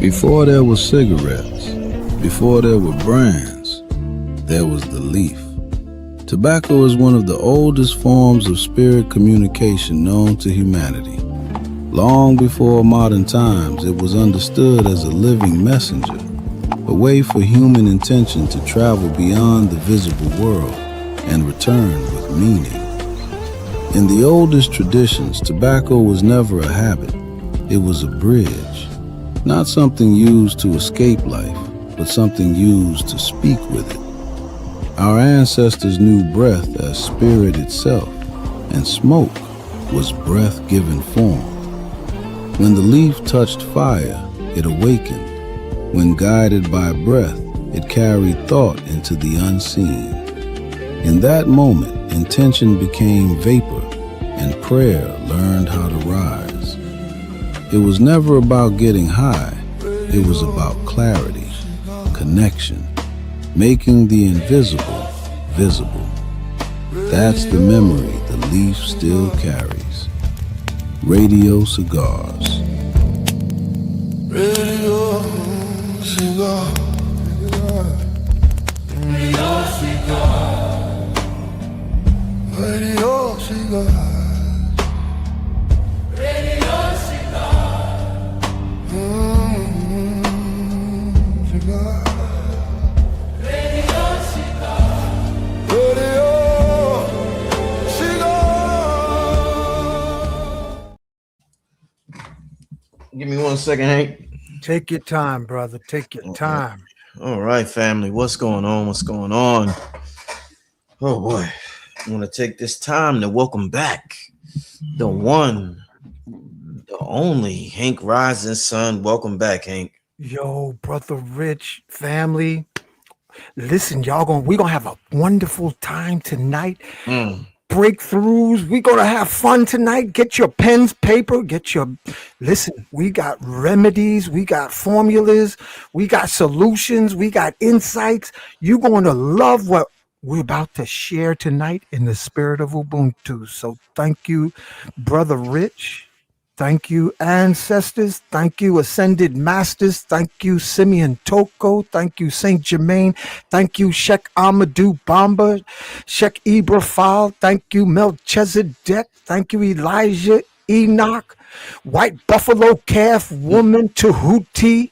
Before there were cigarettes, before there were brands, there was the leaf. Tobacco is one of the oldest forms of spirit communication known to humanity. Long before modern times, it was understood as a living messenger, a way for human intention to travel beyond the visible world and return with meaning. In the oldest traditions, tobacco was never a habit. It was a bridge, not something used to escape life, but something used to speak with it. Our ancestors knew breath as spirit itself, and smoke was breath given form. When the leaf touched fire, it awakened. When guided by breath, it carried thought into the unseen. In that moment, intention became vapor, and prayer learned how to rise. It was never about getting high. It was about clarity, connection, making the invisible visible. That's the memory the leaf still carries. Radio Cigars. Radio Cigar. Radio Cigar. Radio Cigar. Radio Cigar. Cigar. Radio Cigar. Radio Cigar. Give me 1 second, Hank. Take your time, brother. Take your time. All right, family. What's going on? What's going on? Oh, boy. I want to take this time to welcome back the one, the only Hank Rising Sun. Welcome back, Hank. Yo, brother Rich, family. Listen, we're gonna have a wonderful time tonight. Breakthroughs. We're gonna have fun tonight. Get your pens, paper, listen, we got remedies, we got formulas, we got solutions, we got insights. You're gonna love what we're about to share tonight in the spirit of Ubuntu. So thank you, brother Rich. Thank you, ancestors. Thank you, ascended masters. Thank you, Simeon Toko. Thank you, Saint Germain. Thank you, Sheikh Amadou Bamba. Sheikh Ibrahim. Thank you, Melchizedek. Thank you, Elijah Enoch. White Buffalo Calf Woman Tahuti.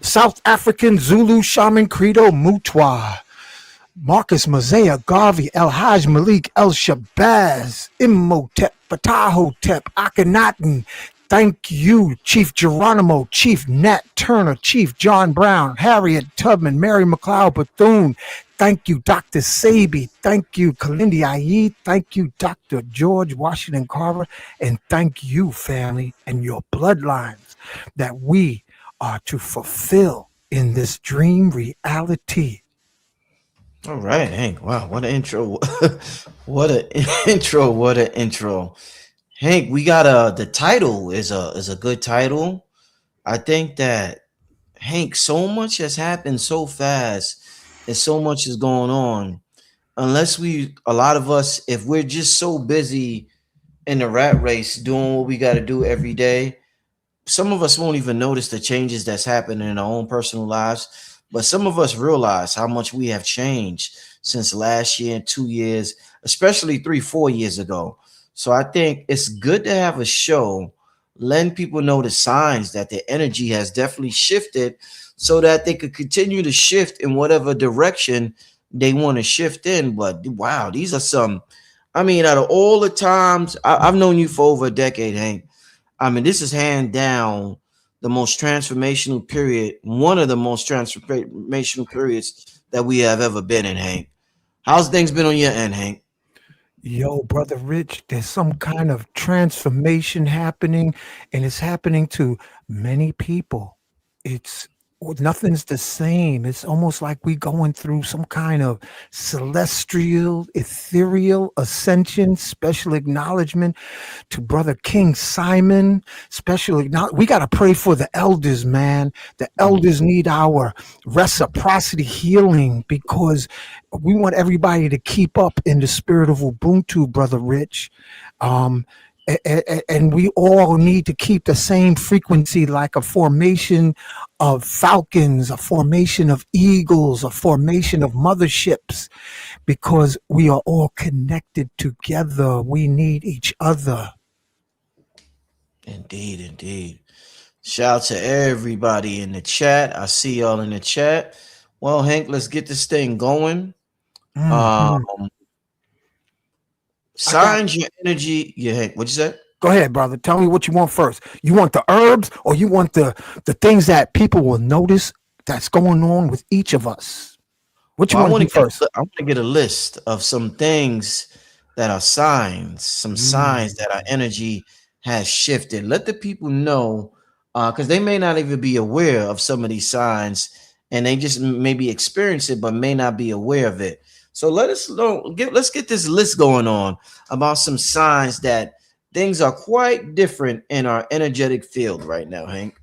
South African Zulu Shaman Credo Mutwa. Marcus Mosiah Garvey El Haj Malik El Shabazz Imhotep Ptahotep Akhenaten. Thank you, Chief Geronimo, Chief Nat Turner, Chief John Brown, Harriet Tubman, Mary McLeod Bethune. Thank you, Dr. Sabi. Thank you, Kalindi Ayi. Thank you, Dr. George Washington Carver. And thank you, family, and your bloodlines that we are to fulfill in this dream reality. All right, Hank. Wow, what an intro. What an intro. What an intro. Hank, we got the title is a good title. I think that, Hank, so much has happened so fast and so much is going on. Unless a lot of us, if we're just so busy in the rat race doing what we got to do every day, some of us won't even notice the changes that's happening in our own personal lives. But some of us realize how much we have changed since last year and 2 years, especially 3-4 years ago. So I think it's good to have a show, letting people know the signs that their energy has definitely shifted so that they could continue to shift in whatever direction they want to shift in. But wow, these are some, out of all the times, I've known you for over a decade, Hank. This is hand down the most transformational period, one of the most transformational periods that we have ever been in, Hank. How's things been on your end, Hank? Yo, brother Rich, there's some kind of transformation happening, and it's happening to many people. Nothing's the same. It's almost like we going through some kind of celestial, ethereal ascension. Special acknowledgement to Brother King Simon. We got to pray for the elders, man. The elders need our reciprocity healing because we want everybody to keep up in the spirit of Ubuntu, Brother Rich. And we all need to keep the same frequency, like a formation of falcons, a formation of eagles, a formation of motherships, because we are all connected together. We need each other. Indeed, indeed. Shout out to everybody in the chat. I see y'all in the chat. Well, Hank, let's get this thing going. Um, Mhm. I got. signs your energy. Yeah, Hank, what'd you say? Go ahead, brother. Tell me what you want first. You want the herbs, or you want the things that people will notice that's going on with each of us? What you Well, want to do first? I want to get a list of some things that are signs, some signs Mm. that our energy has shifted. Let the people know, because they may not even be aware of some of these signs, and they just maybe experience it, but may not be aware of it. So let us know. Let's get this list going on about some signs that things are quite different in our energetic field right now, Hank.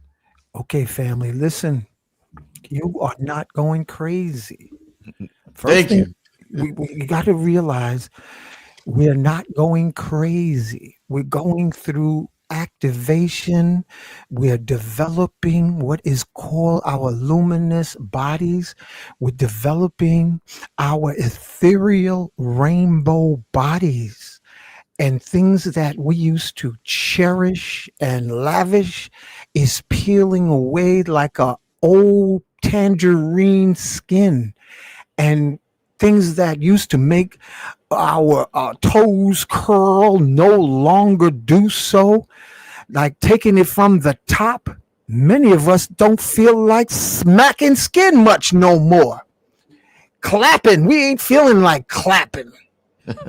Okay, family, listen. You are not going crazy. First Thank thing, you. we got to realize we're not going crazy. We're going through activation. We're developing what is called our luminous bodies. We're developing our ethereal rainbow bodies. And things that we used to cherish and lavish is peeling away like a old tangerine skin. And things that used to make our toes curl no longer do so, like taking it from the top. Many of us don't feel like smacking skin much no more. Clapping, we ain't feeling like clapping.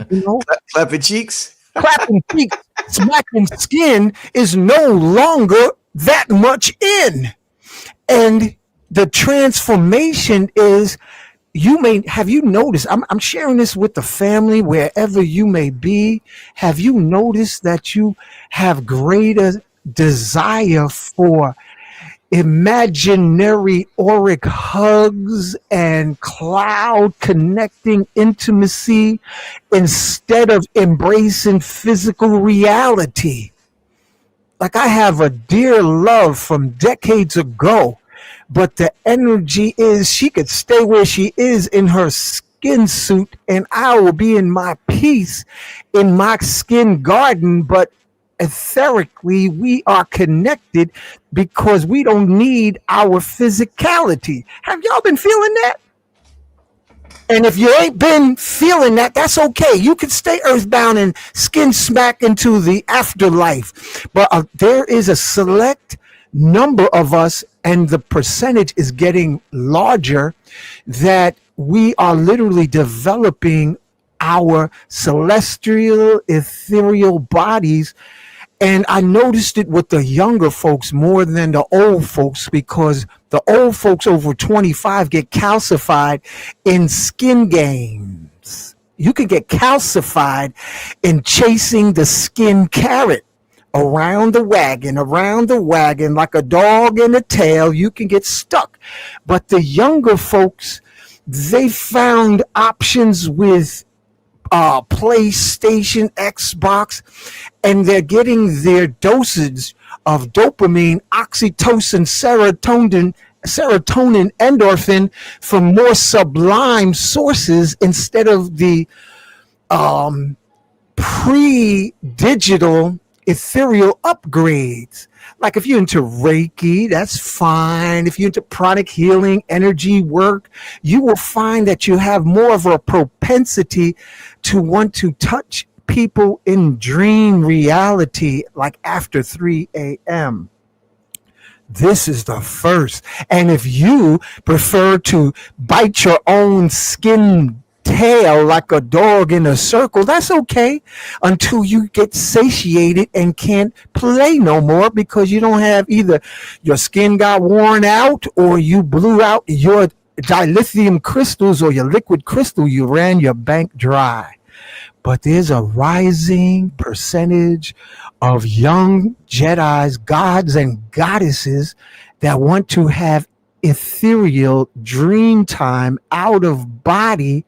You know, Clap your cheeks. clapping cheeks, smacking skin is no longer that much in. And the transformation is, you may have, you noticed, I'm sharing this with the family wherever you may be. Have you noticed that you have greater desire for imaginary auric hugs and cloud connecting intimacy instead of embracing physical reality? Like, I have a dear love from decades ago, but the energy is she could stay where she is in her skin suit, and I will be in my peace in my skin garden. But etherically, we are connected because we don't need our physicality. Have y'all been feeling that? And if you ain't been feeling that, that's okay. You can stay earthbound and skin smack into the afterlife. But there is a select number of us, and the percentage is getting larger, that we are literally developing our celestial ethereal bodies. And I noticed it with the younger folks more than the old folks, because the old folks over 25 get calcified in skin games. You can get calcified in chasing the skin carrot around the wagon, like a dog in a tail. You can get stuck. But the younger folks, they found options with PlayStation, Xbox, and they're getting their dosage of dopamine, oxytocin, serotonin, endorphin from more sublime sources instead of the pre-digital ethereal upgrades. Like, if you're into Reiki, that's fine. If you're into pranic healing, energy work, you will find that you have more of a propensity to want to touch people in dream reality, like after 3 a.m. This is the first. And if you prefer to bite your own skin tail like a dog in a circle, that's okay, until you get satiated and can't play no more because you don't have, either your skin got worn out or you blew out your dilithium crystals or your liquid crystal, you ran your bank dry. But there's a rising percentage of young Jedis, gods, and goddesses that want to have ethereal dream time, out of body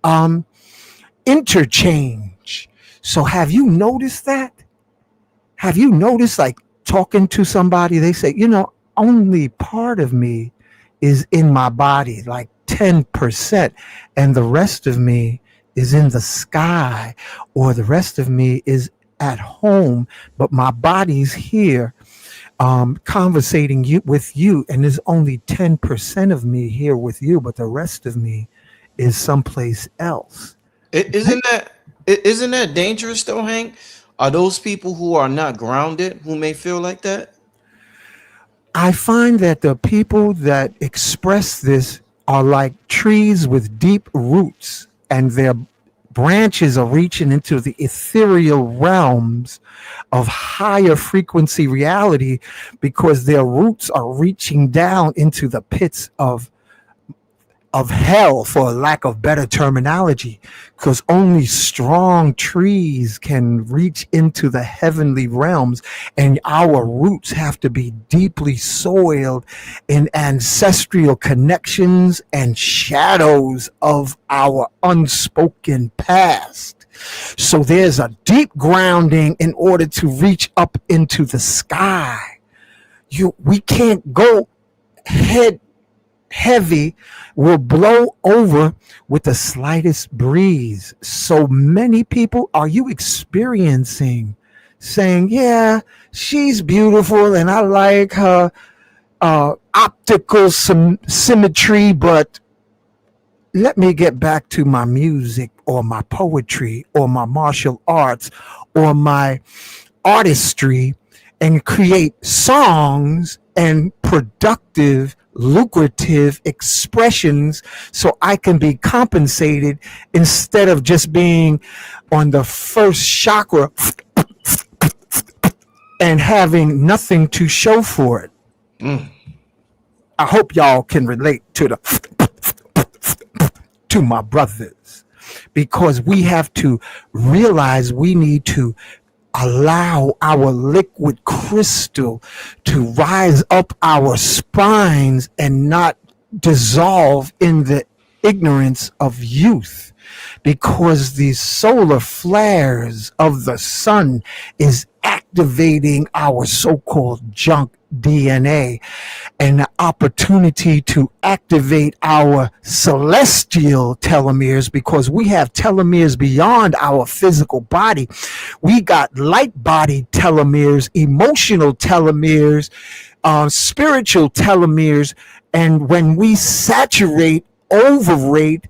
um, interchange. So have you noticed that? Have you noticed, like, talking to somebody, they say, only part of me is in my body, like 10%, and the rest of me is in the sky, or the rest of me is at home, but my body's here conversating with you, and there's only 10% of me here with you, but the rest of me is someplace else. Isn't that dangerous though, Hank? Are those people who are not grounded who may feel like that? I find that the people that express this are like trees with deep roots, and their branches are reaching into the ethereal realms of higher frequency reality, because their roots are reaching down into the pits of hell, for lack of better terminology, because only strong trees can reach into the heavenly realms, and our roots have to be deeply soiled in ancestral connections and shadows of our unspoken past. So there's a deep grounding in order to reach up into the sky. We can't go head heavy, will blow over with the slightest breeze. So many people, are you experiencing saying, yeah, she's beautiful and I like her optical symmetry, but let me get back to my music or my poetry or my martial arts or my artistry and create songs and productive, lucrative expressions so I can be compensated, instead of just being on the first chakra and having nothing to show for it. I hope y'all can relate to my brothers, because we have to realize we need to allow our liquid crystal to rise up our spines and not dissolve in the ignorance of youth, because the solar flares of the sun is activating our so-called junk DNA, and the opportunity to activate our celestial telomeres, because we have telomeres beyond our physical body. We got light body telomeres, emotional telomeres, spiritual telomeres, and when we saturate, overrate,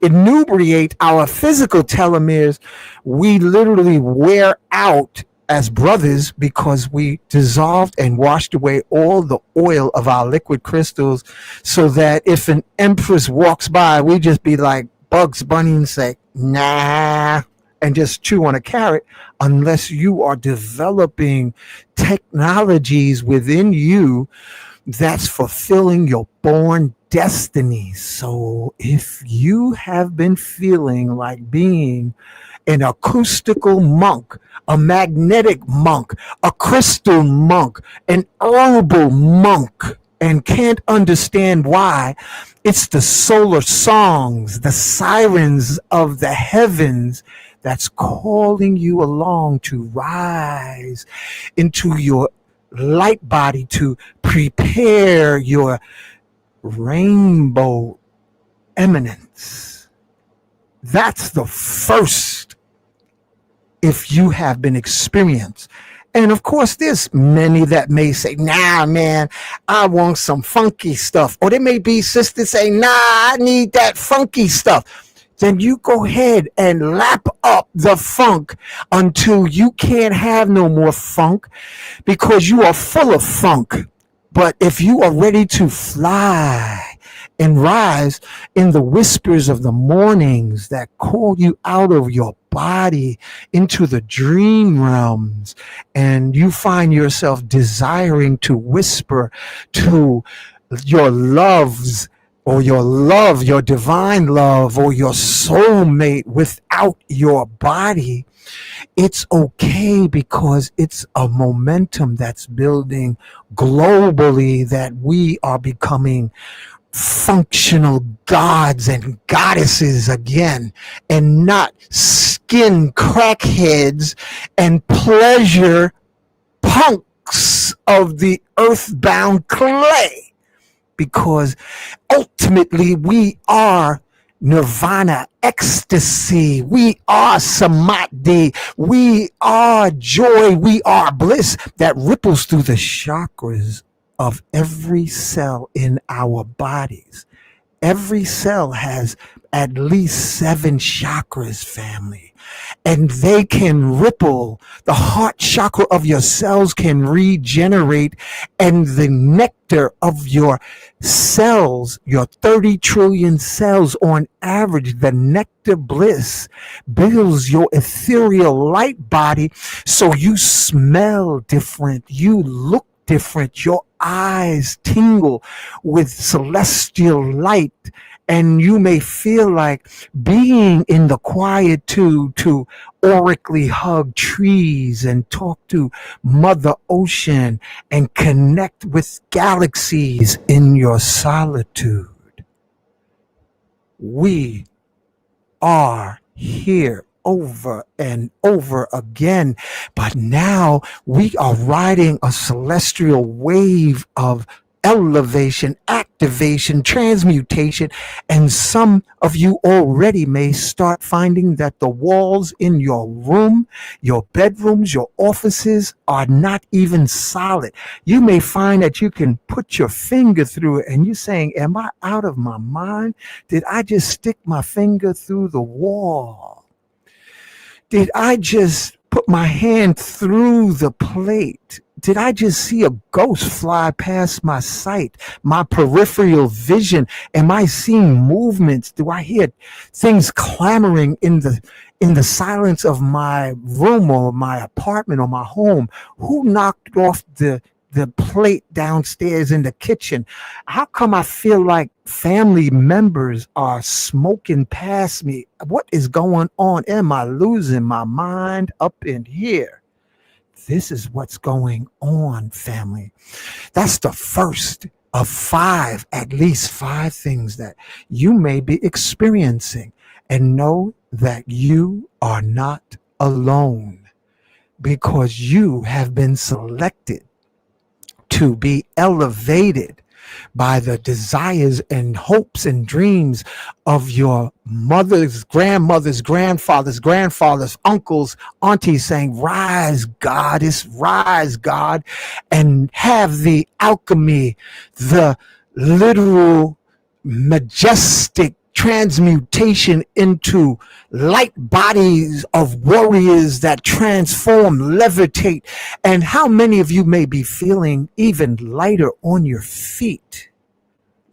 inebriate our physical telomeres, we literally wear out as brothers, because we dissolved and washed away all the oil of our liquid crystals, so that if an empress walks by, we just be like Bugs Bunny and say, nah, and just chew on a carrot, unless you are developing technologies within you that's fulfilling your born destiny. So if you have been feeling like being an acoustical monk, a magnetic monk, a crystal monk, an herbal monk, and can't understand why, it's the solar songs, the sirens of the heavens that's calling you along to rise into your light body, to prepare your rainbow eminence. That's the first, if you have been experienced. And of course, there's many that may say, nah, man, I want some funky stuff. Or there may be sisters say, nah, I need that funky stuff. Then you go ahead and lap up the funk until you can't have no more funk, because you are full of funk. But if you are ready to fly and rise in the whispers of the mornings that call you out of your body into the dream realms, and you find yourself desiring to whisper to your loves, or your love, your divine love, or your soulmate without your body, it's okay, because it's a momentum that's building globally, that we are becoming functional gods and goddesses again, and not skin crackheads and pleasure punks of the earthbound clay, because ultimately we are nirvana, ecstasy, we are samadhi, we are joy, we are bliss that ripples through the chakras of every cell in our bodies. Every cell has at least 7 chakras, family, and they can ripple. The heart chakra of your cells can regenerate, and the nectar of your cells, your 30 trillion cells on average, the nectar bliss builds your ethereal light body, so you smell different, you look different, your eyes tingle with celestial light, and you may feel like being in the quietude to oracally hug trees and talk to Mother Ocean and connect with galaxies in your solitude. We are here over and over again, but now we are riding a celestial wave of elevation, activation, transmutation, and some of you already may start finding that the walls in your room, your bedrooms, your offices are not even solid. You may find that you can put your finger through it and you're saying, am I out of my mind? Did I just stick my finger through the wall? Did I just put my hand through the plate? Did I just see a ghost fly past my sight, my peripheral vision? Am I seeing movements? Do I hear things clamoring in the silence of my room or my apartment or my home? Who knocked off the plate downstairs in the kitchen? How come I feel like family members are smoking past me? What is going on? Am I losing my mind up in here? This is what's going on, family. That's the first of 5, at least 5 things that you may be experiencing. And know that you are not alone, because you have been selected to be elevated by the desires and hopes and dreams of your mothers, grandmothers, grandfathers, uncles, aunties, saying, rise, goddess, rise, God, and have the alchemy, the literal majestic transmutation into light bodies of warriors that transform, levitate. And how many of you may be feeling even lighter on your feet,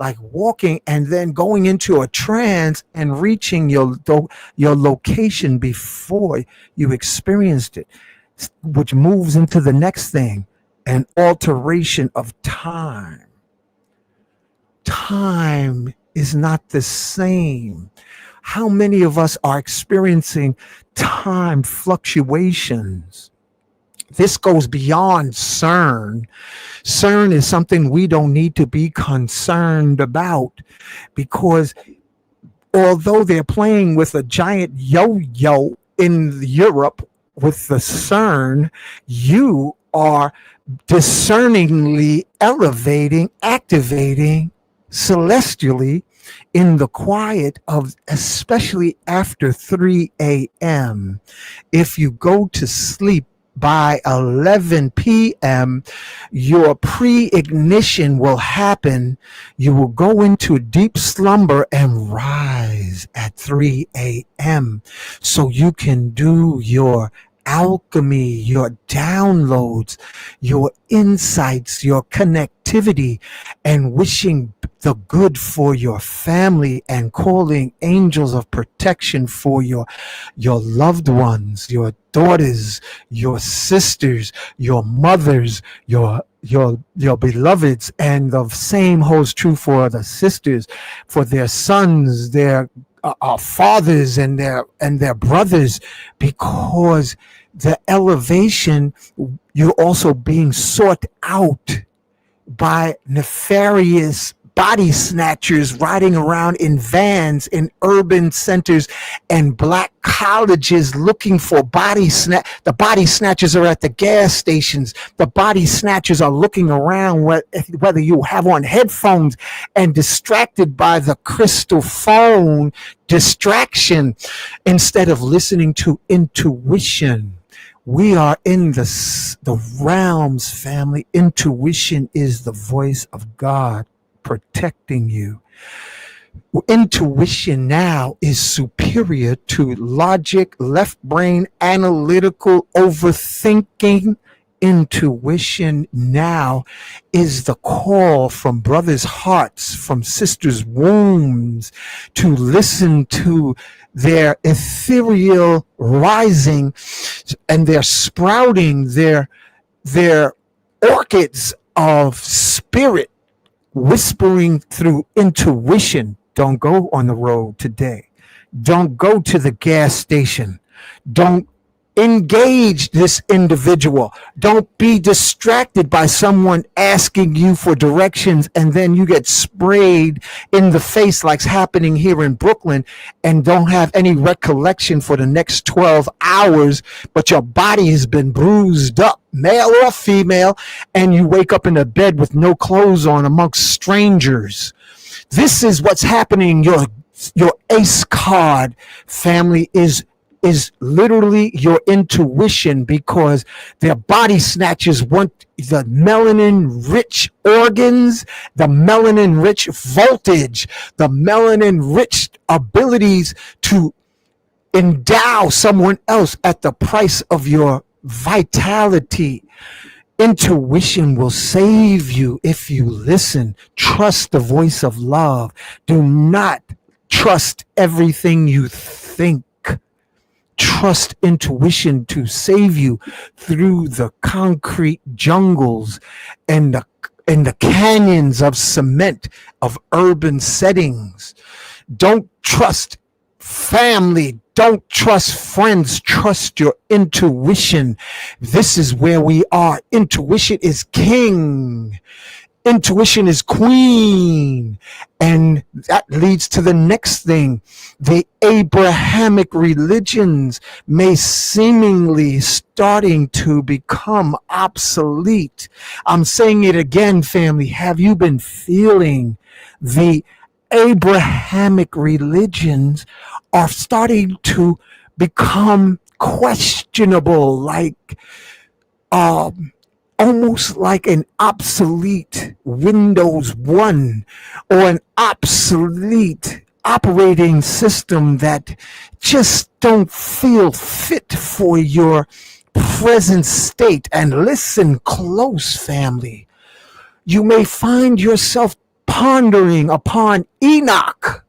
like walking and then going into a trance and reaching your location before you experienced it, which moves into the next thing, an alteration of time. Time is not the same. How many of us are experiencing time fluctuations? This goes beyond CERN. CERN is something we don't need to be concerned about, because although they're playing with a giant yo-yo in Europe with the CERN, you are discerningly elevating, activating celestially in the quiet of, especially after 3 a.m. If you go to sleep by 11 p.m., your pre-ignition will happen. You will go into a deep slumber and rise at 3 a.m. so you can do your alchemy, your downloads, your insights, your connectivity, and wishing the good for your family and calling angels of protection for your loved ones, your daughters, your sisters, your mothers, your beloveds. And the same holds true for the sisters, for their sons, their fathers, and their brothers, because the elevation, you're also being sought out by nefarious body snatchers riding around in vans in urban centers and black colleges looking for the body snatchers are at the gas stations. The body snatchers are looking around whether you have on headphones and distracted by the crystal phone distraction instead of listening to intuition. We are in the realms, family. Intuition is the voice of God protecting you. Intuition now is superior to logic, left brain, analytical, overthinking. Intuition now is the call from brothers' hearts, from sisters' wombs, to listen to their ethereal rising and their sprouting, their orchids of spirit whispering through intuition. Don't go on the road today. Don't go to the gas station. Don't engage this individual. Don't be distracted by someone asking you for directions and then you get sprayed in the face like's happening here in Brooklyn and don't have any recollection for the next 12 hours, but your body has been bruised up, male or female, and you wake up in a bed with no clothes on amongst strangers. This is what's happening. Your ace card, family, is literally your intuition, because their body snatchers want the melanin rich organs, the melanin rich voltage, the melanin rich abilities to endow someone else at the price of your vitality. Intuition will save you if you listen. Trust the voice of love. Do not trust everything you think. Trust intuition to save you through the concrete jungles and the canyons of cement of urban settings. Don't trust family. Don't trust friends. Trust your intuition. This is where we are. Intuition is king. Intuition is queen. And that leads to the next thing. The Abrahamic religions may seemingly starting to become obsolete. I'm saying it again, family. Have you been feeling the Abrahamic religions are starting to become questionable, like almost like an obsolete Windows 1 or an obsolete operating system that just don't feel fit for your present state. And listen close, family. You may find yourself pondering upon Enoch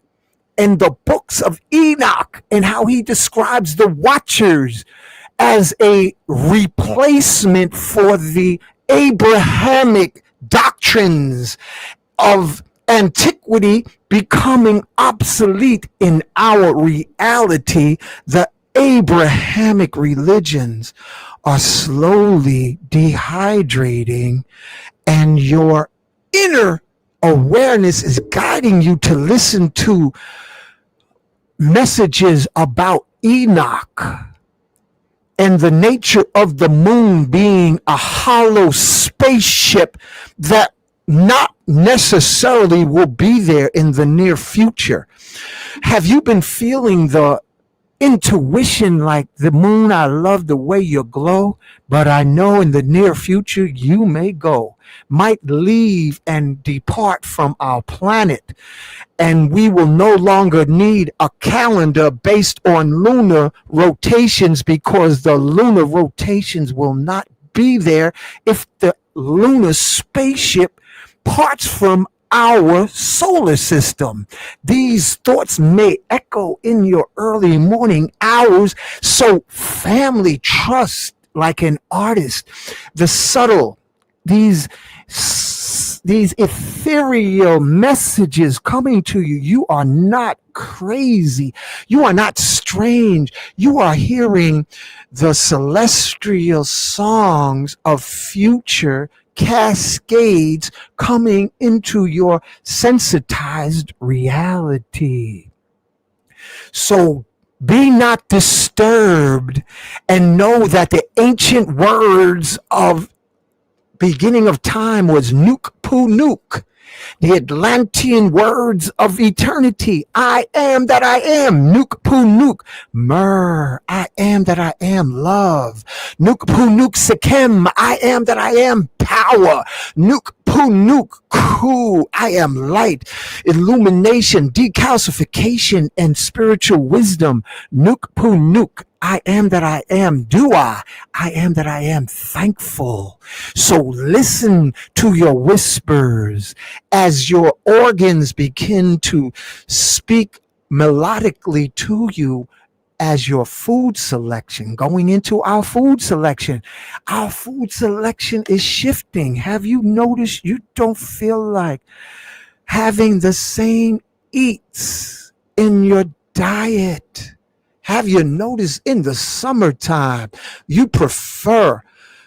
and the books of Enoch and how he describes the Watchers as a replacement for the Abrahamic doctrines of antiquity becoming obsolete in our reality. The Abrahamic religions are slowly dehydrating, and your inner awareness is guiding you to listen to messages about Enoch and the nature of the moon being a hollow spaceship that not necessarily will be there in the near future. Have you been feeling the intuition like, the moon, I love the way you glow, but I know in the near future you may go, might leave and depart from our planet, and we will no longer need a calendar based on lunar rotations, because the lunar rotations will not be there if the lunar spaceship parts from our solar system. These thoughts may echo in your early morning hours. So family, trust like an artist the subtle, these ethereal messages coming to you. You are not crazy. You are not strange. You are hearing the celestial songs of future cascades coming into your sensitized reality. So be not disturbed and know that the ancient words of beginning of time was Nuk Pu Nuk. The Atlantean words of eternity. I am that I am. Nuk Pu Nuk. Mer. I am that I am. Love. Nuk Pu Nuk Sekem. I am that I am. Power. Nuk Pu Nuk Ku. I am light. Illumination, decalcification, and spiritual wisdom. Nuk Pu Nuk. I am that I am. Dua. I am that I am. Thankful. So listen to your whispers as your organs begin to speak melodically to you as your food selection. Going into our food selection is shifting. Have you noticed you don't feel like having the same eats in your diet? Have you noticed in the summertime you prefer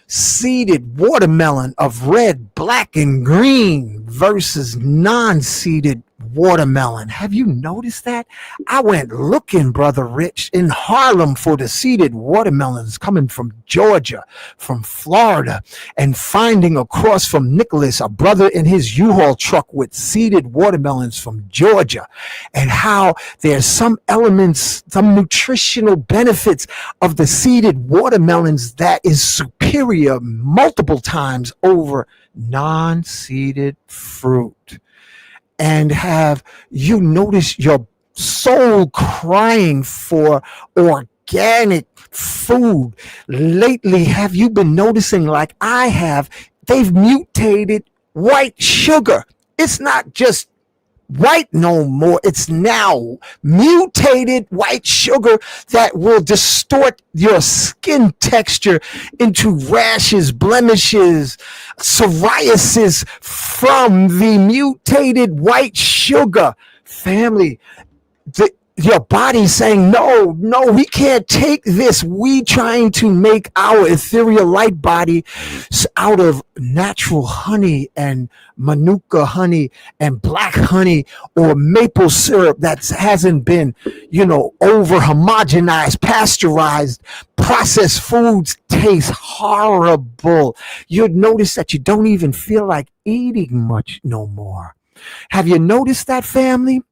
seeded watermelon of red, black, and green versus non-seeded watermelon? Have you noticed that? I went looking, Brother Rich, in Harlem for the seeded watermelons coming from Georgia, from Florida, and finding across from Nicholas a brother in his U-Haul truck with seeded watermelons from Georgia, and how there's some elements, some nutritional benefits of the seeded watermelons that is superior multiple times over non-seeded fruit. And have you noticed your soul crying for organic food? Lately, have you been noticing, like I have, they've mutated white sugar? It's not just white no more. It's now mutated white sugar that will distort your skin texture into rashes, blemishes, psoriasis from the mutated white sugar. Family, your body saying, no, we can't take this. We trying to make our ethereal light body out of natural honey and manuka honey and black honey or maple syrup that hasn't been, over homogenized, pasteurized. Processed foods taste horrible. You'd notice that you don't even feel like eating much no more. Have you noticed that, family?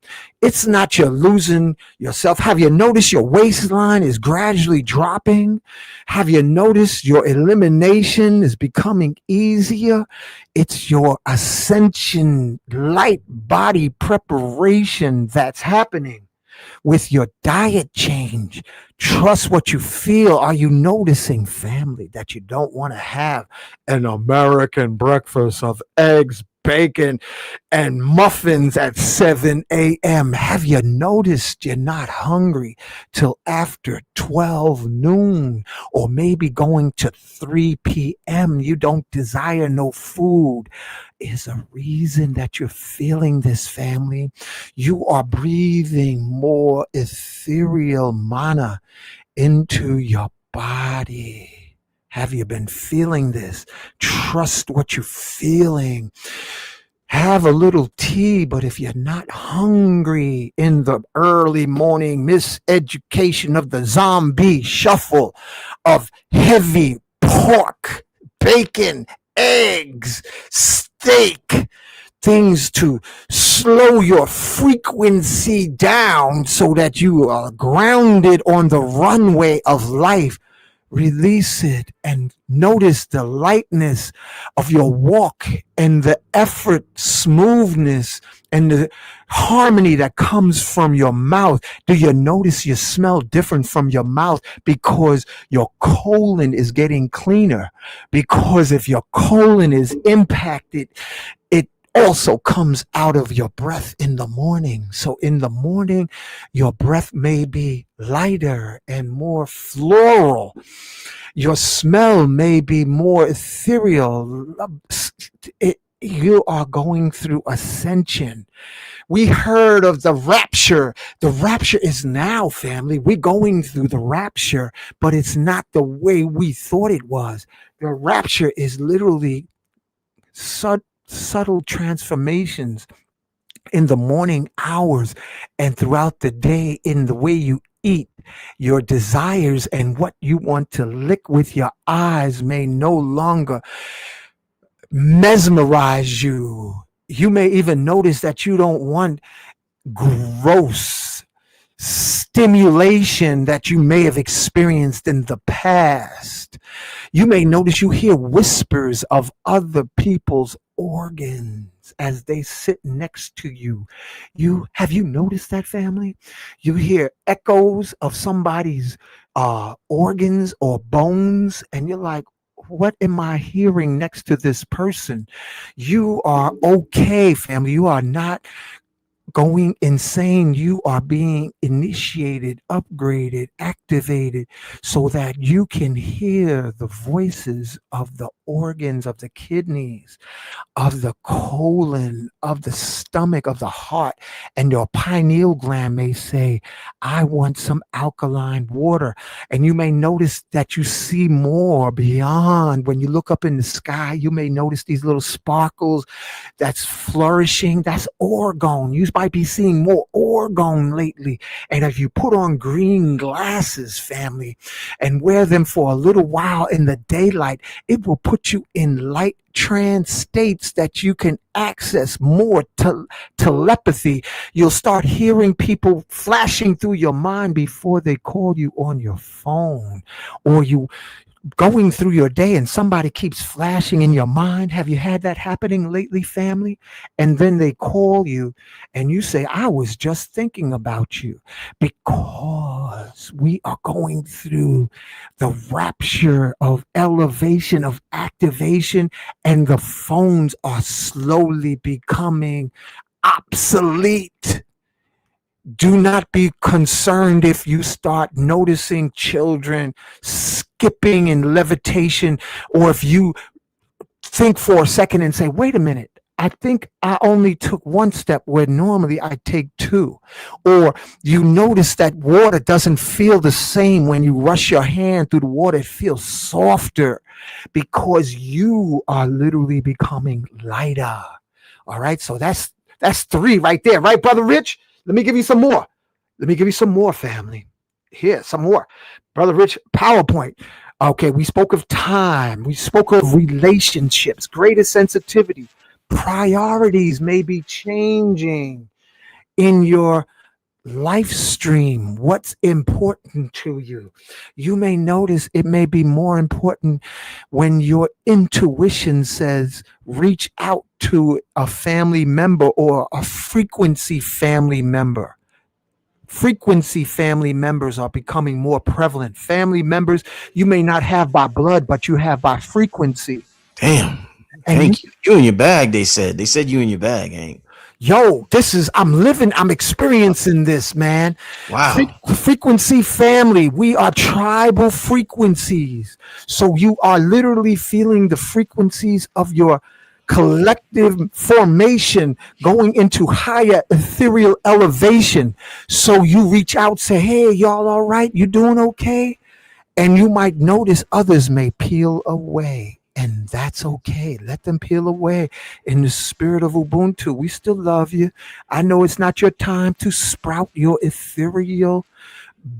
It's not you're losing yourself. Have you noticed your waistline is gradually dropping? Have you noticed your elimination is becoming easier? It's your ascension, light body preparation that's happening with your diet change. Trust what you feel. Are you noticing, family, that you don't want to have an American breakfast of eggs, bacon, and muffins at 7 a.m.? Have you noticed you're not hungry till after 12 noon or maybe going to 3 p.m.? You don't desire no food. Is a reason that you're feeling this, family. You are breathing more ethereal mana into your body. Have you been feeling this? Trust what you're feeling. Have a little tea, but if you're not hungry in the early morning miseducation of the zombie shuffle of heavy pork, bacon, eggs, steak, things to slow your frequency down so that you are grounded on the runway of life. Release it and notice the lightness of your walk and the effort, smoothness, and the harmony that comes from your mouth. Do you notice you smell different from your mouth because your colon is getting cleaner? Because if your colon is impacted, it also comes out of your breath in the morning. So in the morning, your breath may be lighter and more floral. Your smell may be more ethereal. You are going through ascension. We heard of the rapture. The rapture is now, family. We're going through the rapture, but it's not the way we thought it was. The rapture is literally subtle transformations in the morning hours and throughout the day in the way you eat. Your desires and what you want to lick with your eyes may no longer mesmerize you. You may even notice that you don't want gross stimulation that you may have experienced in the past. You may notice you hear whispers of other people's organs as they sit next to you. You have you noticed that, family? You hear echoes of somebody's organs or bones, and you're like, what am I hearing next to this person? You are okay, family. You are not going insane. You are being initiated, upgraded, activated so that you can hear the voices of the organs, of the kidneys, of the colon, of the stomach, of the heart. And your pineal gland may say, I want some alkaline water. And you may notice that you see more beyond. When you look up in the sky, you may notice these little sparkles that's flourishing. That's orgone. You might be seeing more orgone lately. And if you put on green glasses, family, and wear them for a little while in the daylight, it will put you in light trance states that you can access more telepathy. You'll start hearing people flashing through your mind before they call you on your phone, or you going through your day and somebody keeps flashing in your mind. Have you had that happening lately, family? And then they call you and you say, I was just thinking about you, because we are going through the rapture of elevation, of activation, and the phones are slowly becoming obsolete. Do not be concerned if you start noticing children skipping in levitation, or if you think for a second and say, wait a minute, I think I only took one step where normally I take two. Or you notice that water doesn't feel the same when you rush your hand through the water. It feels softer because you are literally becoming lighter. All right, so that's 3 right there, right, Brother Rich? Let me give you some more. Let me give you some more, family. Here, some more. Brother Rich, PowerPoint. Okay, we spoke of time. We spoke of relationships, greater sensitivity. Priorities may be changing in your life stream. What's important to you? You may notice it may be more important when your intuition says reach out to a family member or a frequency family member. Frequency family members are becoming more prevalent. Family members you may not have by blood, but you have by frequency. Damn. And Hank, you in your bag, they said. They said you in your bag, Hank. yo, I'm experiencing this, man. Wow. Frequency family. We are tribal frequencies. So you are literally feeling the frequencies of your collective formation going into higher ethereal elevation. So you reach out, say, hey, y'all all right? You doing okay? And you might notice others may peel away. And that's okay. Let them peel away in the spirit of Ubuntu. We still love you. I know it's not your time to sprout your ethereal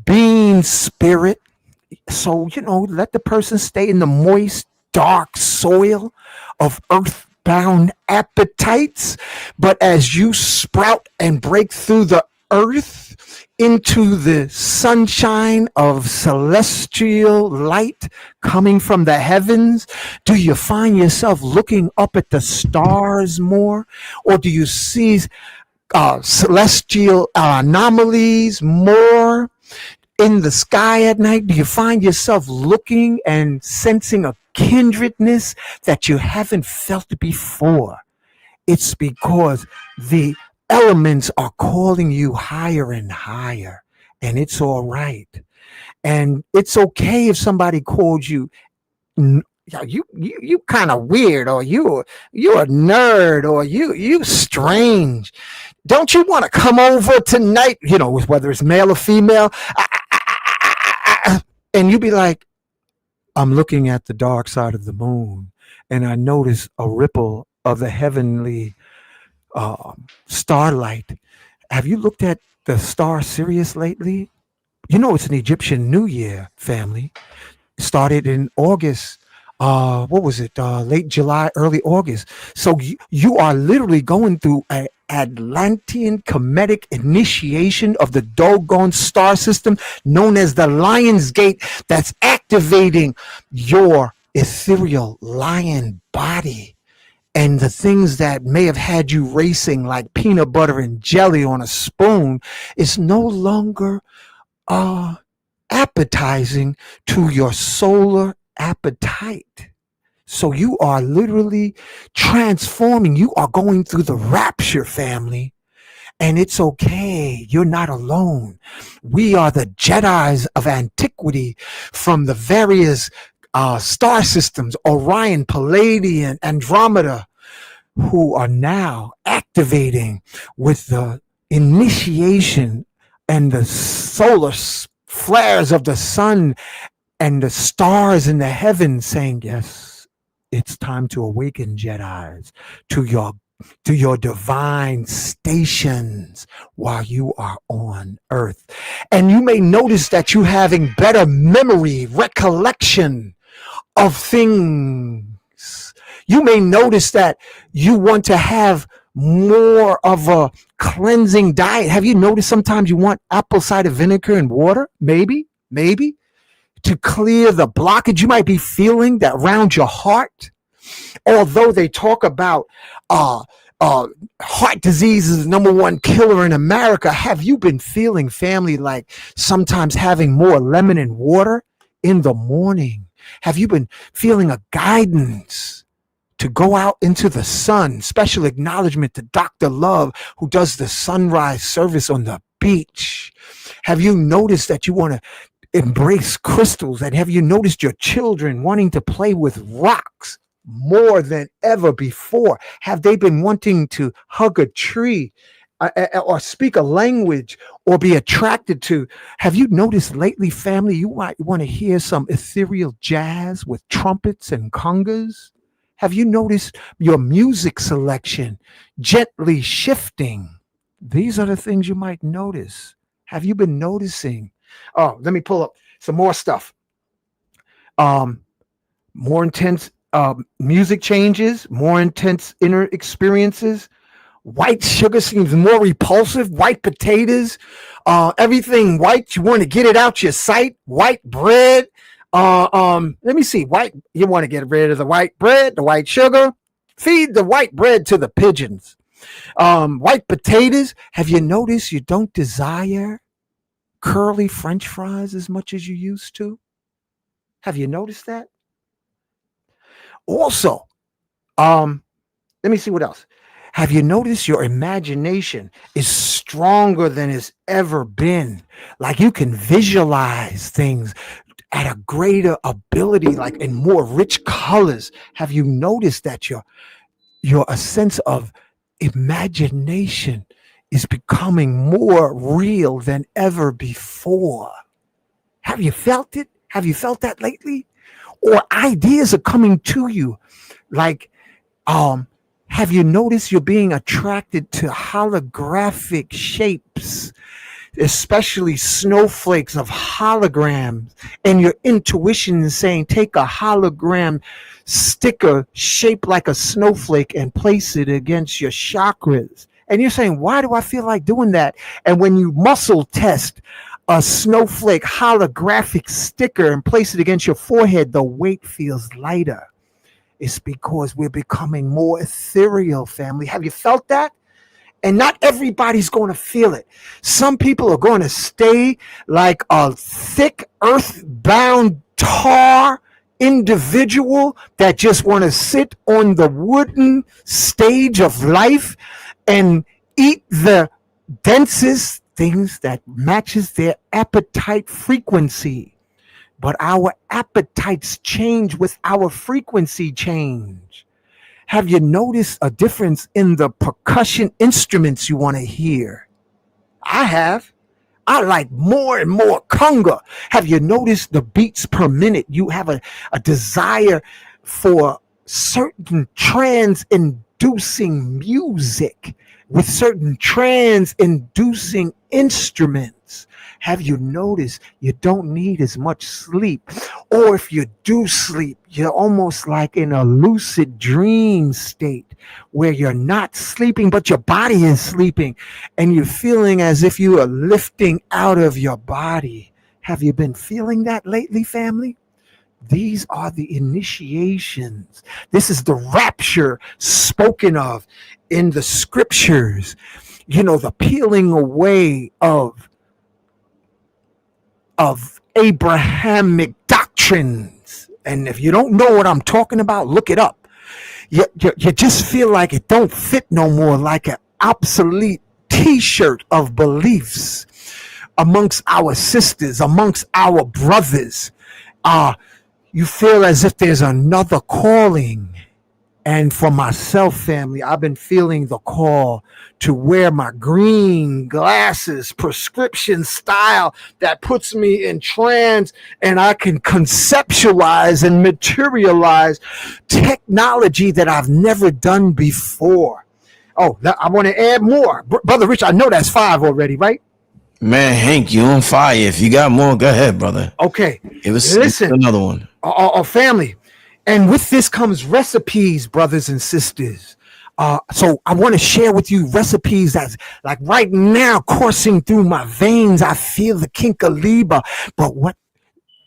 being spirit. So, let the person stay in the moist, dark soil of earthbound appetites. But as you sprout and break through the earth into the sunshine of celestial light coming from the heavens, do you find yourself looking up at the stars more? Or do you see celestial anomalies more in the sky at night? Do you find yourself looking and sensing a kindredness that you haven't felt before? It's because the elements are calling you higher and higher, and it's all right. And it's okay if somebody calls you, you kind of weird, or you're a nerd, or you strange. Don't you want to come over tonight? Whether it's male or female, and you be like, I'm looking at the dark side of the moon, and I notice a ripple of the heavenly starlight. Have you looked at the star Sirius lately? You know, it's an Egyptian New Year, family. Started in August. What was it? Late July, early August. So you are literally going through a Atlantean Kemetic initiation of the doggone star system known as the Lion's Gate that's activating your ethereal lion body. And the things that may have had you racing like peanut butter and jelly on a spoon is no longer appetizing to your solar appetite. So you are literally transforming. You are going through the rapture, family. And it's okay. You're not alone. We are the Jedis of antiquity from the various star systems, Orion, Palladian, Andromeda, who are now activating with the initiation and the solar flares of the sun and the stars in the heavens saying, yes, it's time to awaken, Jedis, to your divine stations while you are on earth. And you may notice that you're having better memory, recollection of things. You may notice that you want to have more of a cleansing diet. Have you noticed sometimes you want apple cider vinegar and water? Maybe to clear the blockage you might be feeling that around your heart. Although they talk about heart disease is the number one killer in America, have you been feeling, family, like sometimes having more lemon and water in the morning? Have you been feeling a guidance to go out into the sun? Special acknowledgement to Dr. Love, who does the sunrise service on the beach. Have you noticed that you want to embrace crystals? And have you noticed your children wanting to play with rocks more than ever before? Have they been wanting to hug a tree or speak a language or be attracted to? Have you noticed lately, family, you might want to hear some ethereal jazz with trumpets and congas? Have you noticed your music selection gently shifting? These are the things you might notice. Have you been noticing? Oh, let me pull up some more stuff. More intense music changes, more intense inner experiences. White sugar seems more repulsive. White potatoes, everything white, you want to get it out your sight. White bread. Let me see. White, you want to get rid of the white bread, the white sugar. Feed the white bread to the pigeons. White potatoes. Have you noticed you don't desire curly French fries as much as you used to? Have you noticed that? Also, let me see what else. Have you noticed your imagination is stronger than it's ever been? Like you can visualize things at a greater ability, like in more rich colors. Have you noticed that your a sense of imagination is becoming more real than ever before? Have you felt it? Have you felt that lately? Or ideas are coming to you like, have you noticed you're being attracted to holographic shapes, especially snowflakes of holograms, and your intuition is saying, take a hologram sticker shaped like a snowflake and place it against your chakras. And you're saying, why do I feel like doing that? And when you muscle test a snowflake holographic sticker and place it against your forehead, the weight feels lighter. It's because we're becoming more ethereal, family. Have you felt that? And not everybody's going to feel it. Some people are going to stay like a thick, earthbound tar individual that just want to sit on the wooden stage of life and eat the densest things that matches their appetite frequency. But our appetites change with our frequency change. Have you noticed a difference in the percussion instruments you want to hear? I have. I like more and more conga. Have you noticed the beats per minute? You have a desire for certain trance inducing music, with certain trance inducing instruments. Have you noticed you don't need as much sleep? Or if you do sleep, you're almost like in a lucid dream state where you're not sleeping, but your body is sleeping and you're feeling as if you are lifting out of your body. Have you been feeling that lately, family? These are the initiations. This is the rapture spoken of in the scriptures. You know, the peeling away of Abrahamic doctrines. And if you don't know what I'm talking about, look it up. You just feel like it don't fit no more, like an obsolete t-shirt of beliefs amongst our sisters, amongst our brothers. You feel as if there's another calling. And for myself, family, I've been feeling the call to wear my green glasses, prescription style that puts me in trance, and I can conceptualize and materialize technology that I've never done before. Oh, I want to add more. Brother Rich, I know that's 5 already, right? Man, Hank, you on fire. If you got more, go ahead, brother. Okay. Listen, another one. Family. And with this comes recipes, brothers and sisters. So I want to share with you recipes that's like right now coursing through my veins. I feel the kinkaliba, but what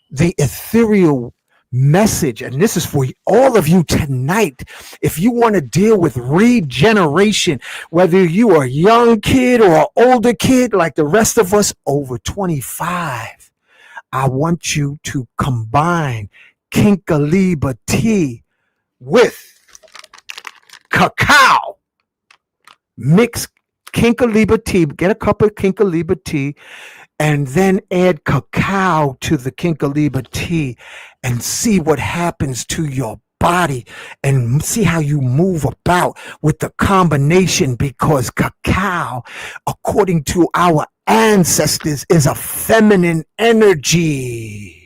the ethereal message, and this is for all of you tonight. If you want to deal with regeneration, whether you are a young kid or an older kid like the rest of us over 25, I want you to combine Kinkaliba tea with cacao. Mix Kinkaliba tea, get a cup of Kinkaliba tea, and then add cacao to the Kinkaliba tea and see what happens to your body and see how you move about with the combination, because cacao, according to our ancestors, is a feminine energy.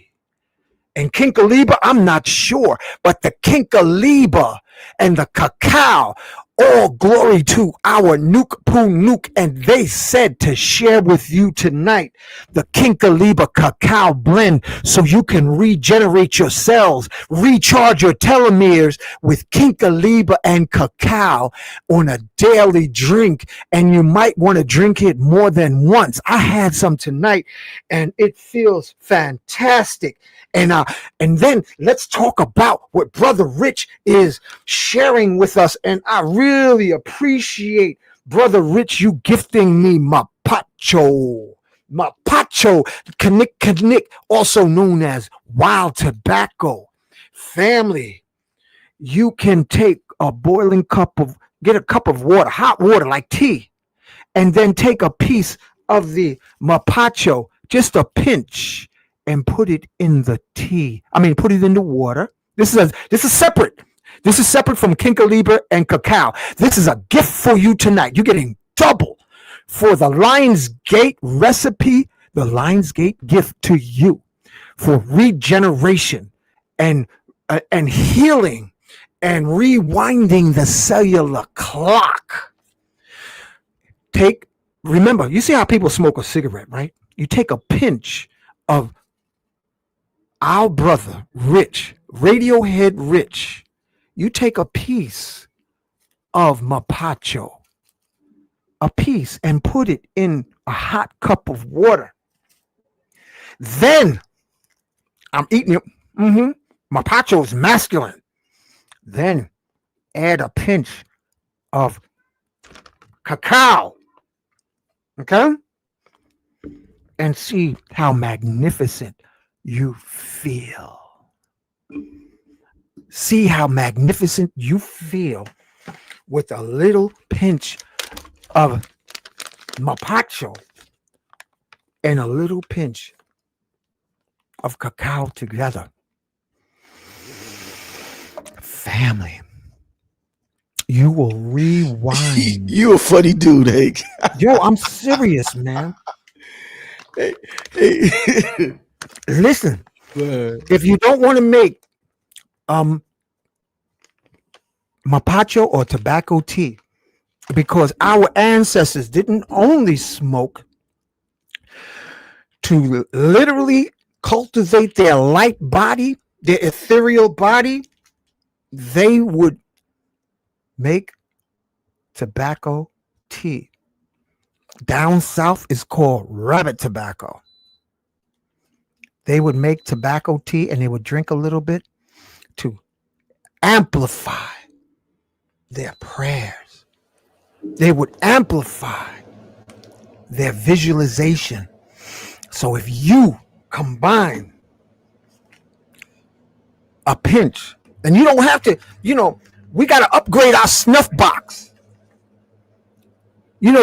And Kinkaliba, I'm not sure, but the Kinkaliba and the cacao, all glory to our Nuke Poo Nuke, and they said to share with you tonight the Kinkaliba cacao blend so you can regenerate your cells, recharge your telomeres with Kinkaliba and cacao on a daily drink, and you might want to drink it more than once. I had some tonight, and it feels fantastic. And then let's talk about what Brother Rich is sharing with us. And I really appreciate Brother Rich, you gifting me mapacho, kanik, also known as wild tobacco. Family, you can take a boiling get a cup of water, hot water like tea, and then take a piece of the mapacho, just a pinch, and put it in the tea. Put it in the water. This is separate. This is separate from Kinkaliba and cacao. This is a gift for you tonight. You're getting double for the Lion's Gate recipe, the Lion's Gate gift to you for regeneration and healing and rewinding the cellular clock. Remember, you see how people smoke a cigarette, right? You take a pinch of our brother Rich, Radiohead Rich, you take a piece of mapacho, a piece, and put it in a hot cup of water. Then I'm eating it. Mapacho is masculine. Then add a pinch of cacao. Okay? And see how magnificent you feel. See how magnificent you feel with a little pinch of mapacho and a little pinch of cacao together. Family, you will rewind. You a funny dude, Hank. Yo, I'm serious, man. Hey. Listen, if you don't want to make mapacho or tobacco tea, because our ancestors didn't only smoke to literally cultivate their light body, their ethereal body. They would make tobacco tea. Down south is called rabbit tobacco. They would make tobacco tea and they would drink a little bit to amplify their prayers. They would amplify their visualization. So if you combine a pinch, and you don't have to, we got to upgrade our snuff box.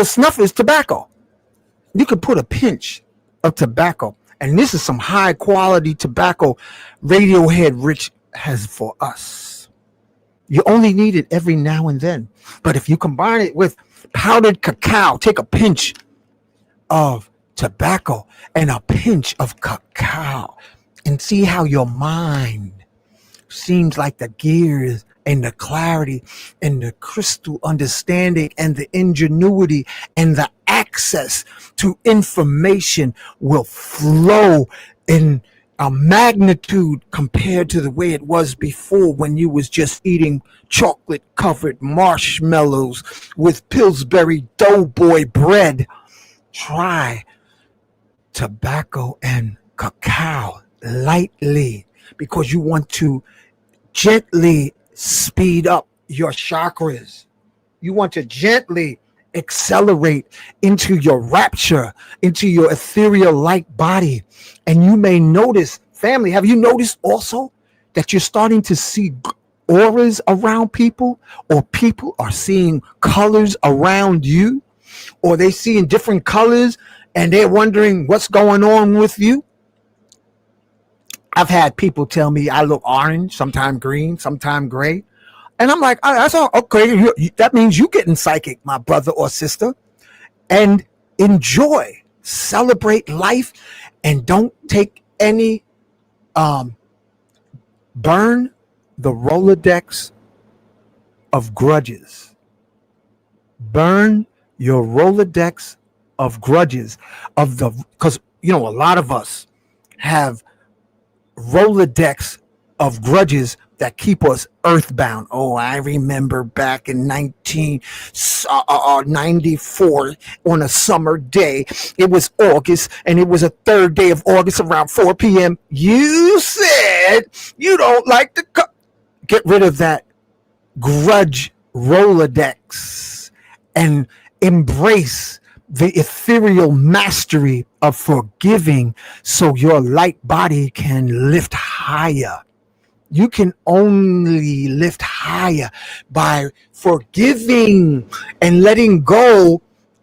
Snuff is tobacco. You could put a pinch of tobacco, and this is some high quality tobacco Radiohead Rich has for us. You only need it every now and then. But if you combine it with powdered cacao, take a pinch of tobacco and a pinch of cacao and see how your mind seems like the gears and the clarity and the crystal understanding and the ingenuity and the access to information will flow in a magnitude compared to the way it was before, when you was just eating chocolate covered marshmallows with Pillsbury Doughboy bread. Try tobacco and cacao lightly, because you want to gently speed up your chakras. You want to gently accelerate into your rapture, into your ethereal light body. And you may notice, family, have you noticed also that you're starting to see auras around people, or people are seeing colors around you, or they seeing different colors and they're wondering what's going on with you? I've had people tell me I look orange, sometime green, sometime gray. And I'm like, oh, that's all okay. That means you getting psychic, my brother or sister. And enjoy, celebrate life, and don't take any, burn the Rolodex of grudges. Burn your Rolodex of grudges, because a lot of us have Rolodex of grudges that keep us earthbound. Oh, I remember back in 1994 on a summer day. It was August, and it was a third day of August around 4 p.m. You said you don't like to get rid of that grudge Rolodex and embrace the ethereal mastery of forgiving, so your light body can lift higher. You can only lift higher by forgiving and letting go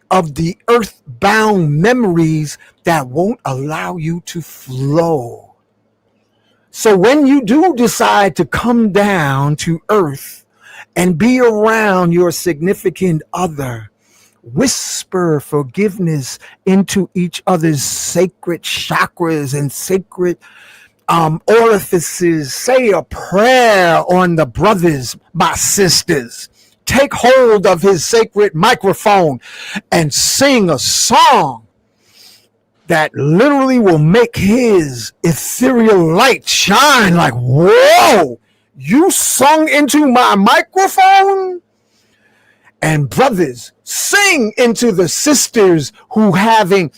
of the earthbound memories that won't allow you to flow. So when you do decide to come down to earth and be around your significant other, whisper forgiveness into each other's sacred chakras and sacred orifices. Say a prayer on the brothers, my sisters. Take hold of his sacred microphone and sing a song that literally will make his ethereal light shine. Like, whoa, you sung into my microphone? And brothers, sing into the sisters who having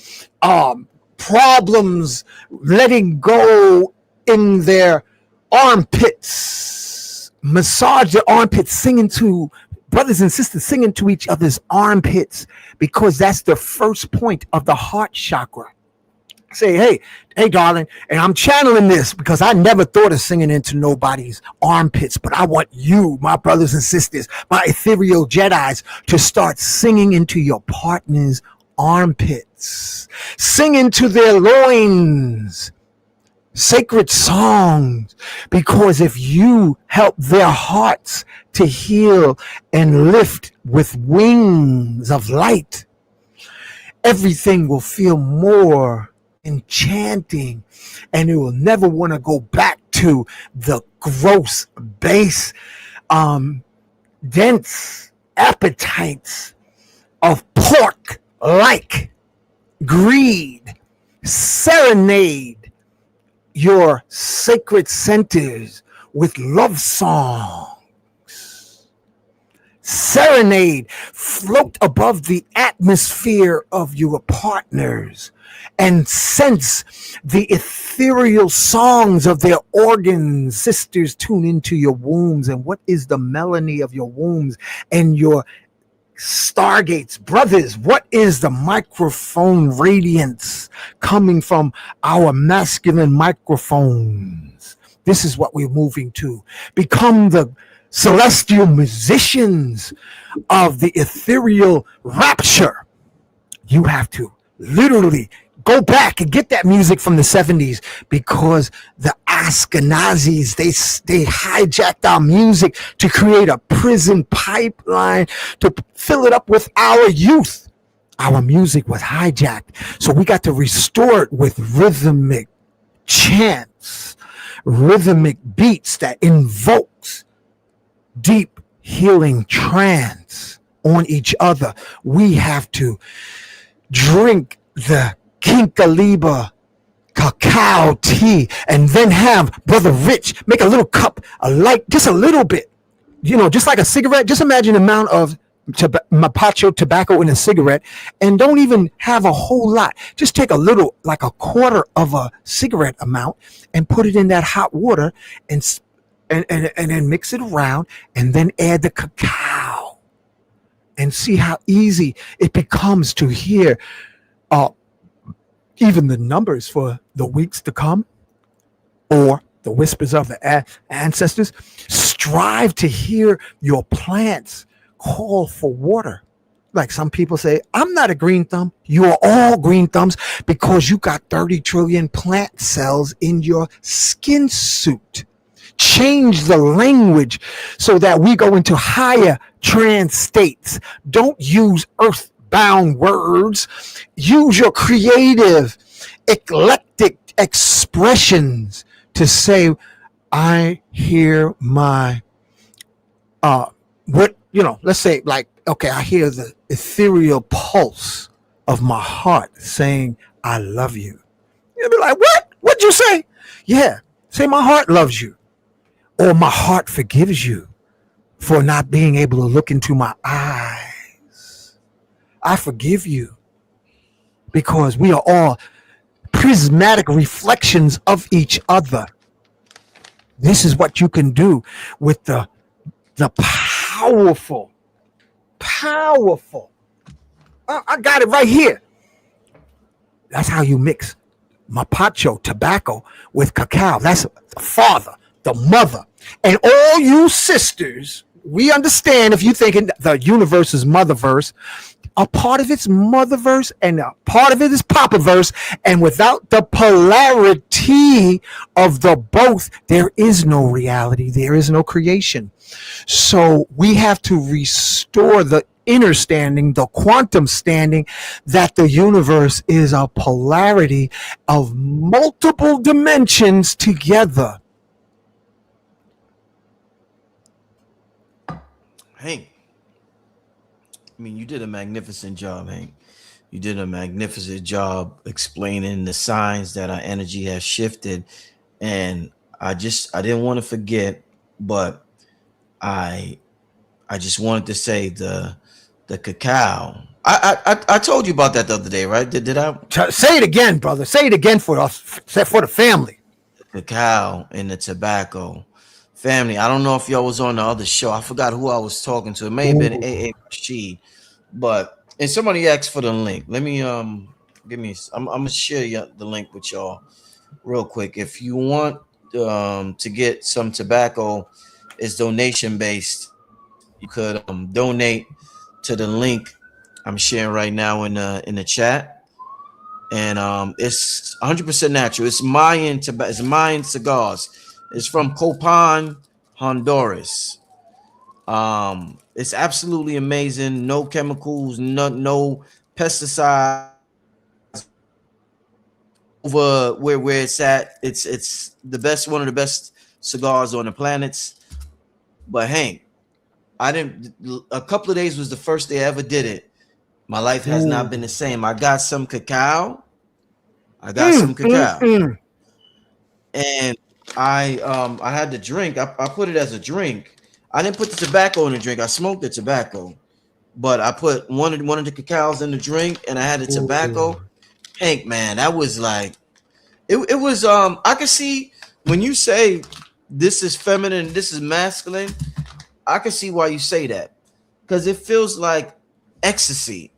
problems letting go in their armpits. Massage their armpits, singing to brothers and sisters, singing to each other's armpits, because that's the first point of the heart chakra. Say, hey, darling, and I'm channeling this because I never thought of singing into nobody's armpits, but I want you, my brothers and sisters, my ethereal Jedis, to start singing into your partner's armpits. Sing into their loins sacred songs, because if you help their hearts to heal and lift with wings of light, everything will feel more enchanting, and it will never want to go back to the gross base dense appetites of pork like greed. Serenade your sacred centers with love songs. Serenade, float above the atmosphere of your partners and sense the ethereal songs of their organs. Sisters, tune into your wombs and what is the melody of your wombs and your stargates. Brothers, what is the microphone radiance coming from our masculine microphones? This is what we're moving to. Become the celestial musicians of the ethereal rapture. You have to literally go back and get that music from the 70s because the Ashkenazis, they hijacked our music to create a prison pipeline to fill it up with our youth. Our music was hijacked. So we got to restore it with rhythmic chants, rhythmic beats that invokes deep healing trance on each other. We have to drink the Kinkaliba cacao tea and then have Brother Rich make a little cup, just a little bit, just like a cigarette. Just imagine the amount of mapacho tobacco in a cigarette and don't even have a whole lot. Just take a little, like a quarter of a cigarette amount and put it in that hot water and then mix it around and then add the cacao and see how easy it becomes to hear even the numbers for the weeks to come or the whispers of the ancestors. Strive to hear your plants call for water. Like some people say, I'm not a green thumb. You are all green thumbs because you got 30 trillion plant cells in your skin suit. Change the language so that we go into higher trance states. Don't use earthbound words. Use your creative, eclectic expressions to say, I hear my, let's say, like, okay, I hear the ethereal pulse of my heart saying, I love you. You'll be like, what? What'd you say? Yeah, say my heart loves you. Or my heart forgives you for not being able to look into my eyes. I forgive you because we are all prismatic reflections of each other. This is what you can do with the powerful. I got it right here. That's how you mix mapacho tobacco with cacao. That's the father, the mother. And all you sisters, we understand if you're thinking the universe is motherverse, a part of it's motherverse and a part of it is papaverse. And without the polarity of the both, there is no reality. There is no creation. So we have to restore the inner standing, the quantum standing, that the universe is a polarity of multiple dimensions together. Hank, I mean, you did a magnificent job, Hank. You did a magnificent job explaining the signs that our energy has shifted. And I didn't want to forget, but I just wanted to say the cacao. I told you about that the other day, right? Did I? Say it again, brother. Say it again for us, for the family. Cacao and the tobacco. Family, I don't know if y'all was on the other show. I forgot who I was talking to. It may have been AA Rashid, but and somebody asked for the link. Let me give me. I'm gonna share the link with y'all real quick. If you want to get some tobacco, it's donation based. You could donate to the link I'm sharing right now in the chat, and it's 100% natural. It's Mayan tobacco. It's Mayan cigars. It's from Copan, Honduras. It's absolutely amazing. No chemicals, no pesticides. Over where it's at, it's the best, one of the best cigars on the planets. But Hank, I didn't. A couple of days was the first day I ever did it. My life has Ooh. not been the same. I got some cacao. I got Mm, some mm, cacao, mm. and I had the drink. I put it as a drink. I didn't put the tobacco in the drink. I smoked the tobacco, but I put one of the cacaos in the drink, and I had the Ooh. tobacco. Hank, man, that was like it was. I can see when you say this is feminine, this is masculine. I can see why you say that because it feels like ecstasy.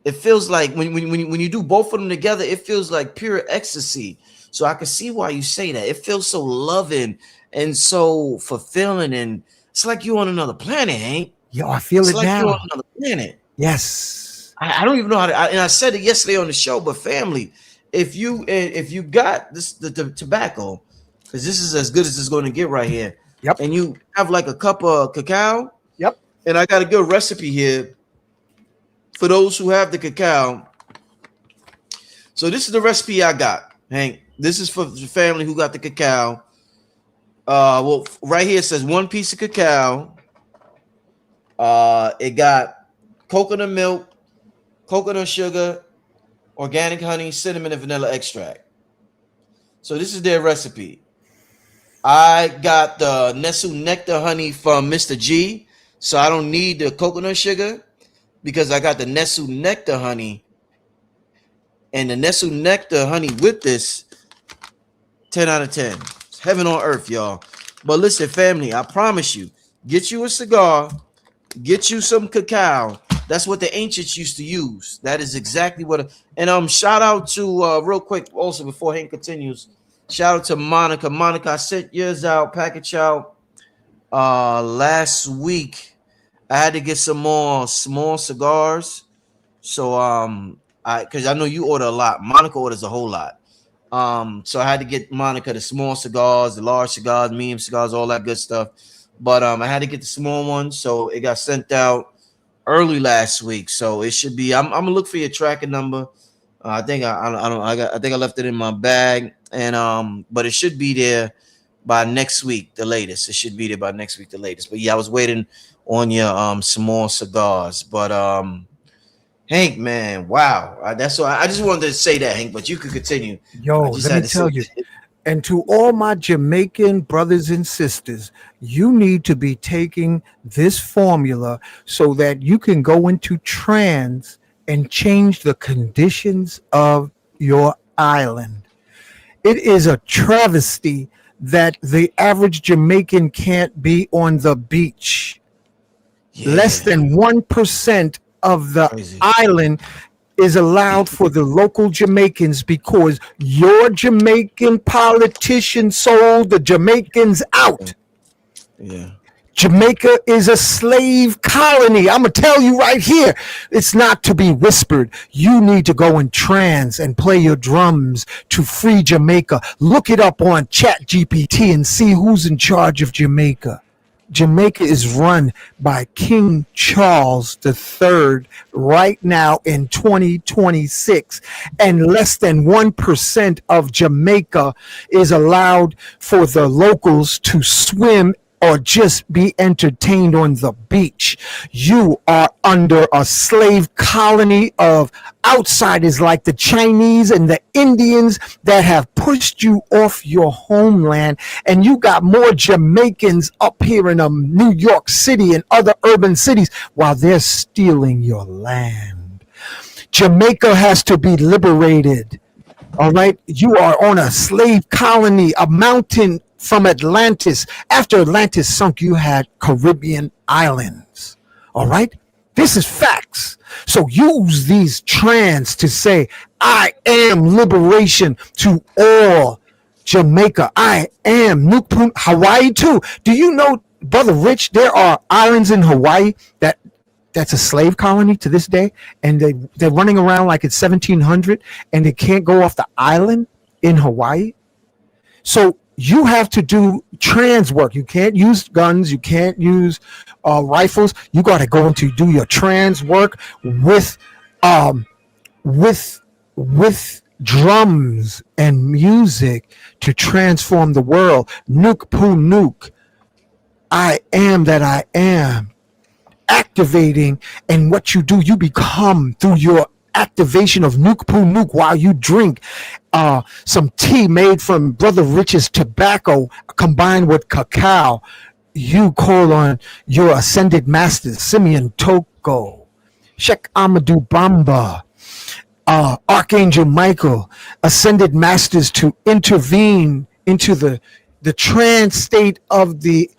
It feels like when you do both of them together, it feels like pure ecstasy. So I can see why you say that. It feels so loving and so fulfilling, and it's like you on another planet, Hank. Yo, I feel It's it like you on now. another planet. Yes. I don't even know how to. And I said it yesterday on the show, but family, if you got this the tobacco, because this is as good as it's going to get right here, Yep. and you have like a cup of cacao, Yep. and I got a good recipe here for those who have the cacao. So this is the recipe I got, Hank. This is for the family who got the cacao. Well, right here it says 1 piece of cacao. It got coconut milk, coconut sugar, organic honey, cinnamon, and vanilla extract. So this is their recipe. I got the Nestle Nectar honey from Mr. G, so I don't need the coconut sugar because I got the Nestle Nectar honey, and the Nestle Nectar honey with this 10 out of 10. It's heaven on earth, y'all. But listen, family, I promise you, get you a cigar, get you some cacao. That's what the ancients used to use. That is exactly what. And shout out to real quick also before Hank continues. Shout out to Monica. Monica, I sent yours out, package out last week. I had to get some more small cigars. So I because I know you order a lot. Monica orders a whole lot. So I had to get Monica the small cigars, the large cigars, medium cigars, all that good stuff. But I had to get the small ones, so it got sent out early last week. So it should be. I'm gonna look for your tracking number. I think I don't I think I left it in my bag, and but it should be there by next week, the latest. It should be there by next week, the latest. But yeah, I was waiting on your small cigars, but Hank, man, wow. That's why I just wanted to say that, Hank, but you could continue. I Yo, just let me had to say tell you. And to all my Jamaican brothers and sisters, you need to be taking this formula so that you can go into trance and change the conditions of your island. It is a travesty that the average Jamaican can't be on the beach. Less yeah, than 1% of the crazy. island is allowed for the local Jamaicans because your Jamaican politician sold the Jamaicans out. Yeah. Jamaica is a slave colony. I'm going to tell you right here. It's not to be whispered. You need to go in trance and play your drums to free Jamaica. Look it up on Chat GPT and see who's in charge of Jamaica. Jamaica is run by King Charles III right now in 2026, and less than 1% of Jamaica is allowed for the locals to swim or just be entertained on the beach. You are under a slave colony of outsiders like the Chinese and the Indians that have pushed you off your homeland. And you got more Jamaicans up here in New York City and other urban cities while they're stealing your land. Jamaica has to be liberated. All right. You are on a slave colony, a mountain from Atlantis. After Atlantis sunk, you had Caribbean islands. All right. This is facts. So use these trends to say, I am liberation to all Jamaica. I am Hawaii too. Do you know, Brother Rich, there are islands in Hawaii that's a slave colony to this day, and they're running around like it's 1700, and they can't go off the island in Hawaii. So you have to do trans work. You can't use guns. You can't use rifles. You got to go into do your trans work with with drums and music to transform the world. Nuke poo nuke. I am that I am. activating, and what you do, you become through your activation of Nuke Poo Nuke while you drink some tea made from Brother Rich's tobacco combined with cacao. You call on your ascended masters, Simeon Toko, Sheikh Amadou Bamba, Archangel Michael, ascended masters to intervene into the trance state of the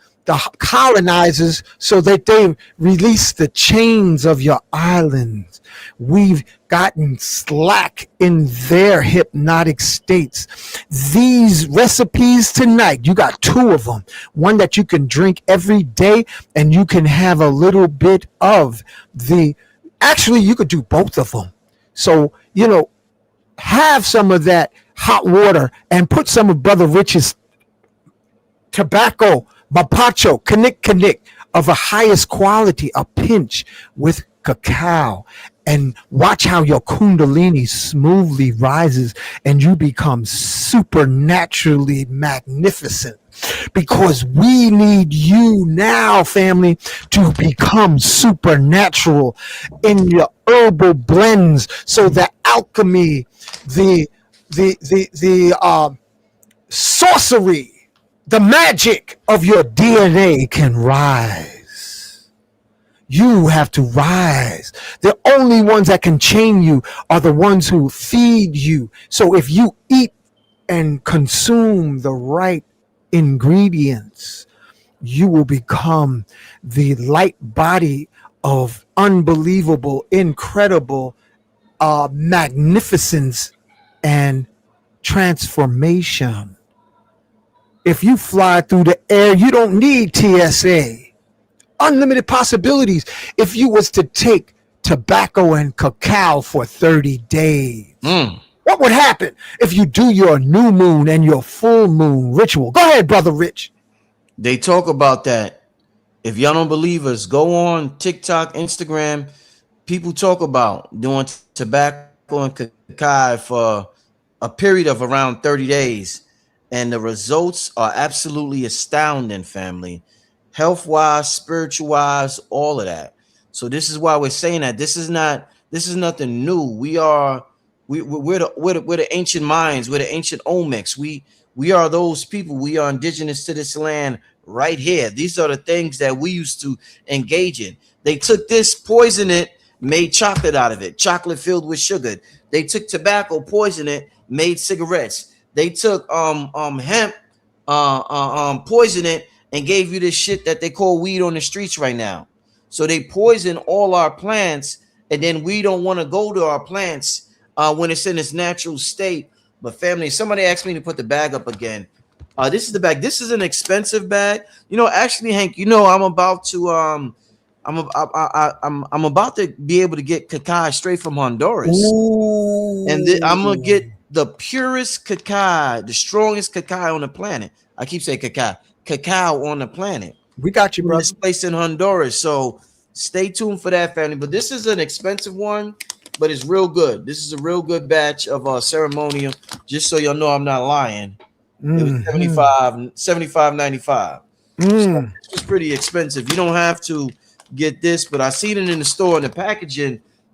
colonizers so that they release the chains of your islands. We've gotten slack in their hypnotic states. These recipes tonight, you got two of them. One that you can drink every day, and you can have a little bit of actually, you could do both of them. So, have some of that hot water and put some of Brother Rich's tobacco, mapacho, kanik of a highest quality, a pinch with cacao, and watch how your kundalini smoothly rises and you become supernaturally magnificent. Because we need you now, family, to become supernatural in your herbal blends, so that alchemy, the sorcery, the magic of your DNA can rise. You have to rise. The only ones that can chain you are the ones who feed you. So if you eat and consume the right ingredients, you will become the light body of unbelievable, incredible magnificence and transformation. If you fly through the air, you don't need TSA. Unlimited possibilities. If you was to take tobacco and cacao for 30 days, what would happen if you do your new moon and your full moon ritual? Go ahead, Brother Rich. They talk about that. If y'all don't believe us, go on TikTok, Instagram. People talk about doing tobacco and cacao for a period of around 30 days. And the results are absolutely astounding, family. Health-wise, spiritual-wise, all of that. So this is why we're saying that this is nothing new. We're the ancient minds, we're the ancient Olmecs. We are those people. We are indigenous to this land right here. These are the things that we used to engage in. They took this, poisoned it, made chocolate out of it, chocolate filled with sugar. They took tobacco, poisoned it, made cigarettes. They took hemp, poisoned it, and gave you this shit that they call weed on the streets right now. So they poison all our plants, and then we don't want to go to our plants when it's in its natural state. But family, somebody asked me to put the bag up again. This is the bag. This is an expensive bag. Actually, Hank, I'm about to I'm about to be able to get cacao straight from Honduras. Ooh. And I'm gonna get the purest cacao, the strongest cacao on the planet. I keep saying cacao on the planet. We got you, bro. This place in Honduras. So stay tuned for that, family. But this is an expensive one, but it's real good. This is a real good batch of ceremonial. Just so y'all know, I'm not lying. It was $75.95. So this was pretty expensive. You don't have to get this, but I seen it in the store, and the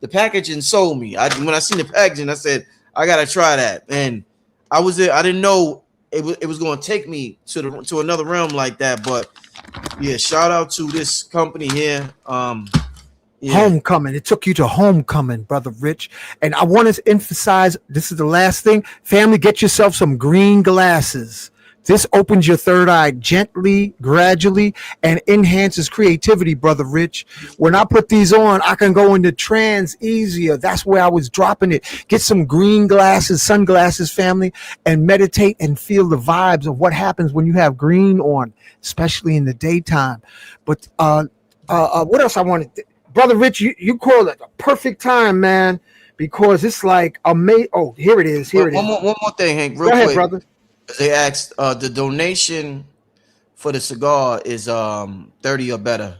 packaging sold me. When I seen the packaging, I said, I gotta try that. And I didn't know it was going to take me to another realm like that. But yeah, shout out to this company here. Homecoming. It took you to homecoming, Brother Rich. And I want to emphasize, this is the last thing. Family, get yourself some green glasses. This opens your third eye gently, gradually, and enhances creativity, Brother Rich. When I put these on, I can go into trance easier. That's where I was dropping it. Get some green glasses, sunglasses, family, and meditate and feel the vibes of what happens when you have green on, especially in the daytime. But what else I wanted? Brother Rich, you call it a perfect time, man, because it's like amazing. Oh, here it is. One more thing, Hank, real quick. Go ahead, quick. brother. They asked the donation for the cigar is 30 or better,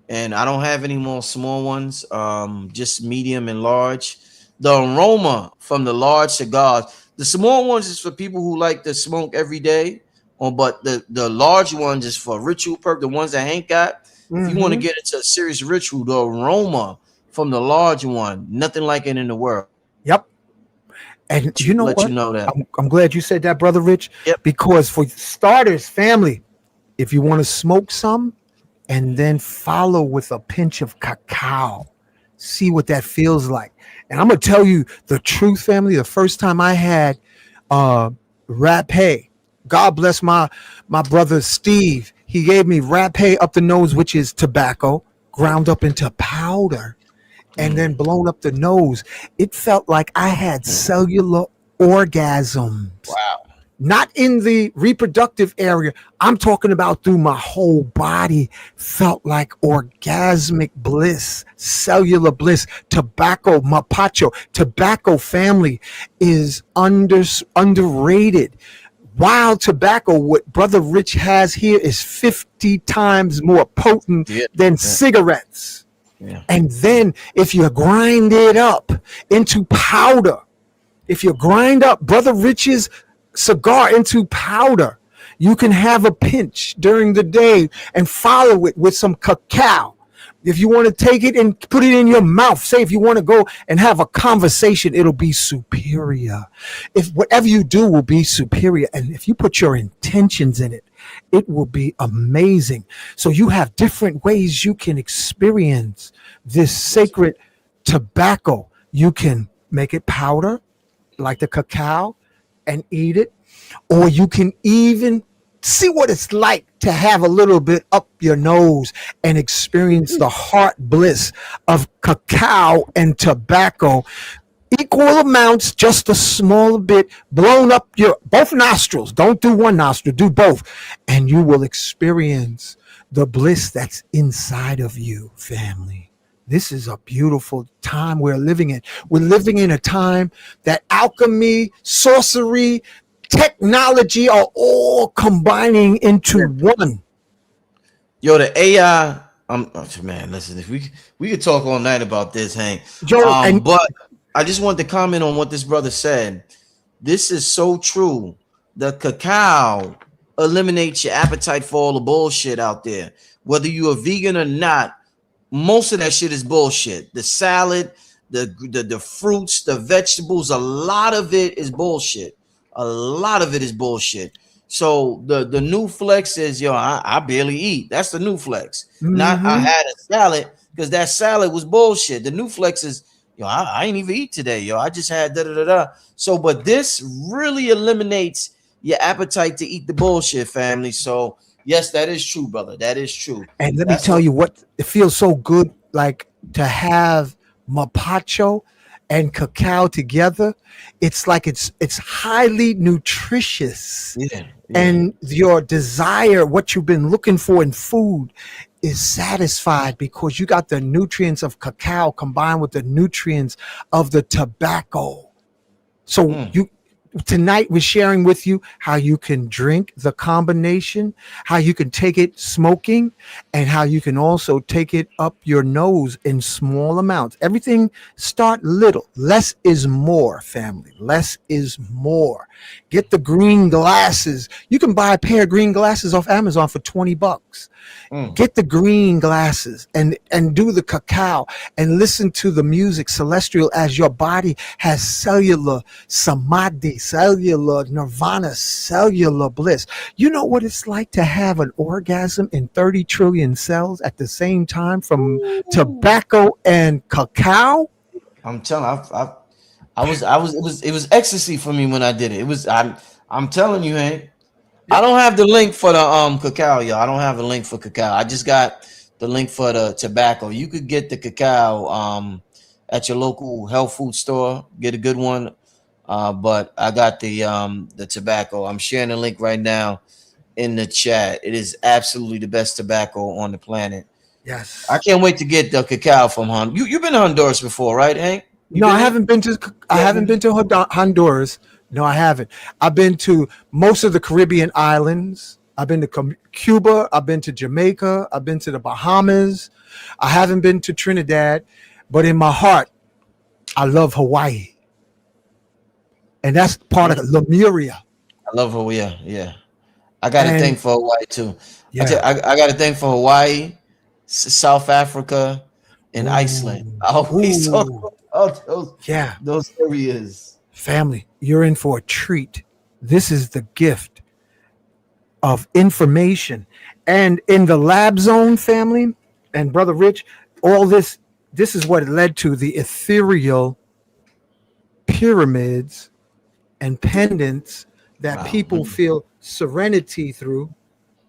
and I don't have any more small ones, just medium and large. The aroma from the large cigars, the small ones is for people who like to smoke every day, but the large ones is for ritual purpose. The ones that Hank got, If you want to Mm-hmm. get into a serious ritual, the aroma from the large one, nothing like it in the world. Yep. And you know Let you what? know that. I'm glad you said that, Brother Rich, Yep. because for starters, family, if you want to smoke some and then follow with a pinch of cacao, see what that feels like. And I'm going to tell you the truth, family. The first time I had uh, rapé, God bless my brother Steve. He gave me rapé up the nose, which is tobacco, ground up into powder and then blown up the nose. It felt like I had cellular orgasms, Wow. not in the reproductive area. I'm talking about through my whole body. Felt like orgasmic bliss, cellular bliss. Tobacco, mapacho, tobacco family is underrated. Wild tobacco, what Brother Rich has here is 50 times more potent Yeah. than Yeah. cigarettes. Yeah. And then if you grind it up into powder, if you grind up Brother Rich's cigar into powder, you can have a pinch during the day and follow it with some cacao. If you want to take it and put it in your mouth, say if you want to go and have a conversation, it'll be superior. If whatever you do will be superior. And if you put your intentions in it, it will be amazing. So you have different ways you can experience this sacred tobacco. You can make it powder like the cacao and eat it, or you can even see what it's like to have a little bit up your nose and experience the heart bliss of cacao and tobacco. Equal amounts, just a small bit, blown up your both nostrils. Don't do one nostril, do both. And you will experience the bliss that's inside of you, family. This is a beautiful time we're living in. We're living in a time that alchemy, sorcery, technology are all combining into one. Yo, the AI. Man, listen. If we could talk all night about this, Hank. Joe, and But I just want to comment on what this brother said. This is so true. The cacao eliminates your appetite for all the bullshit out there. Whether you're a vegan or not, most of that shit is bullshit. The salad, the fruits, the vegetables, a lot of it is bullshit. A lot of it is bullshit. So the new flex is, yo, I barely eat. That's the new flex. Not I mhm. had a salad because that salad was bullshit. The new flex is, yo, I ain't even eat today, yo. I just had da da da da. So, but this really eliminates your appetite to eat the bullshit, family. So, yes, that is true, brother. That is true. And let me That's tell what. you what it feels so good like to have mapacho and cacao together. It's like it's highly nutritious. Yeah, yeah. And your desire, what you've been looking for in food, is satisfied because you got the nutrients of cacao combined with the nutrients of the tobacco. So Mm. you tonight we're sharing with you how you can drink the combination, how you can take it smoking, and how you can also take it up your nose in small amounts. Everything start little. Less is more, family. Less is more. Get the green glasses. You can buy a pair of green glasses off Amazon for $20. Mm. Get the green glasses and do the cacao and listen to the music celestial as your body has cellular samadhi, cellular nirvana, cellular bliss. You know what it's like to have an orgasm in 30 trillion cells at the same time from tobacco and cacao? I'm telling. It was ecstasy for me when I did it. It was. I'm telling you, Hank. I don't have the link for the cacao, y'all. I don't have the link for cacao. I just got the link for the tobacco. You could get the cacao at your local health food store. Get a good one. But I got the tobacco. I'm sharing the link right now in the chat. It is absolutely the best tobacco on the planet. I Yes. can't wait to get the cacao from Honduras. You've been to Honduras before, right, Hank? You No, been I there? haven't been to I Yeah. haven't been to Honduras. No, I haven't. I've been to most of the Caribbean islands. I've been to Cuba. I've been to Jamaica. I've been to the Bahamas. I haven't been to Trinidad, but in my heart, I love Hawaii, and that's part of Lemuria. I love Hawaii. Yeah. I got a thing And for Hawaii too. yeah, I got a thing for Hawaii, South Africa, and Iceland. I always talk Ooh. about those Yeah. those areas. Family, you're in for a treat. This is the gift of information. And in the lab zone, family, and Brother Rich, all this is what led to the ethereal pyramids and pendants that Wow. people feel serenity through.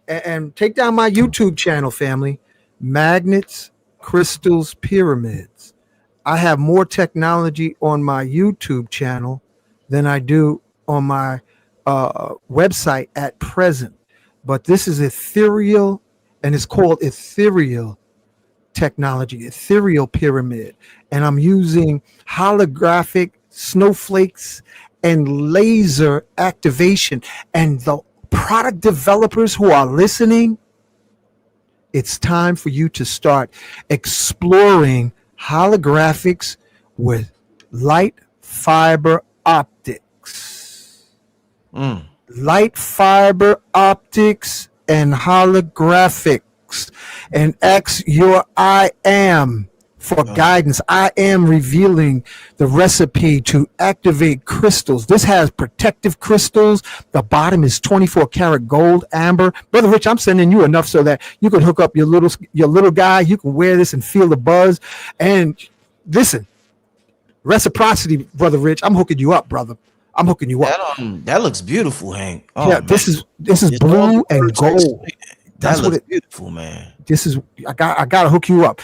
And take down my YouTube channel, family. Magnets, crystals, pyramids. I have more technology on my YouTube channel than I do on my website at present. But this is ethereal, and it's called ethereal technology, ethereal pyramid. And I'm using holographic snowflakes and laser activation. And the product developers who are listening, it's time for you to start exploring holographics with light fiber optics. Light fiber optics and holographics. And ask your I am for guidance. I am revealing the recipe to activate crystals. This has protective crystals. The bottom is 24 karat gold, amber. Brother Rich, I'm sending you enough so that you can hook up your little guy. You can wear this and feel the buzz. And listen, reciprocity, Brother Rich. I'm hooking you up, brother. I'm hooking you up. That looks beautiful, Hank. Oh, yeah, man. this is It's blue all and words to gold. explain. That's That what looks it. beautiful, man. This is I gotta hook you up.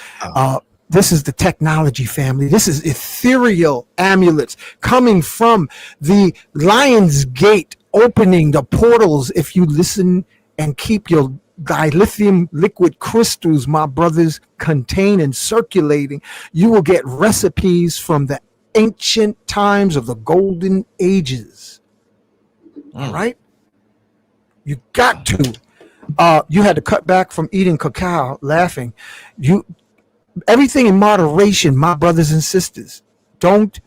This is the technology, family. This is ethereal amulets coming from the Lion's Gate, opening the portals. If you listen and keep your dilithium liquid crystals, my brothers, contain and circulating, you will get recipes from the ancient times of the golden ages. All right? You got to. You had to cut back from eating cacao, laughing. Everything in moderation, my brothers and sisters. Don't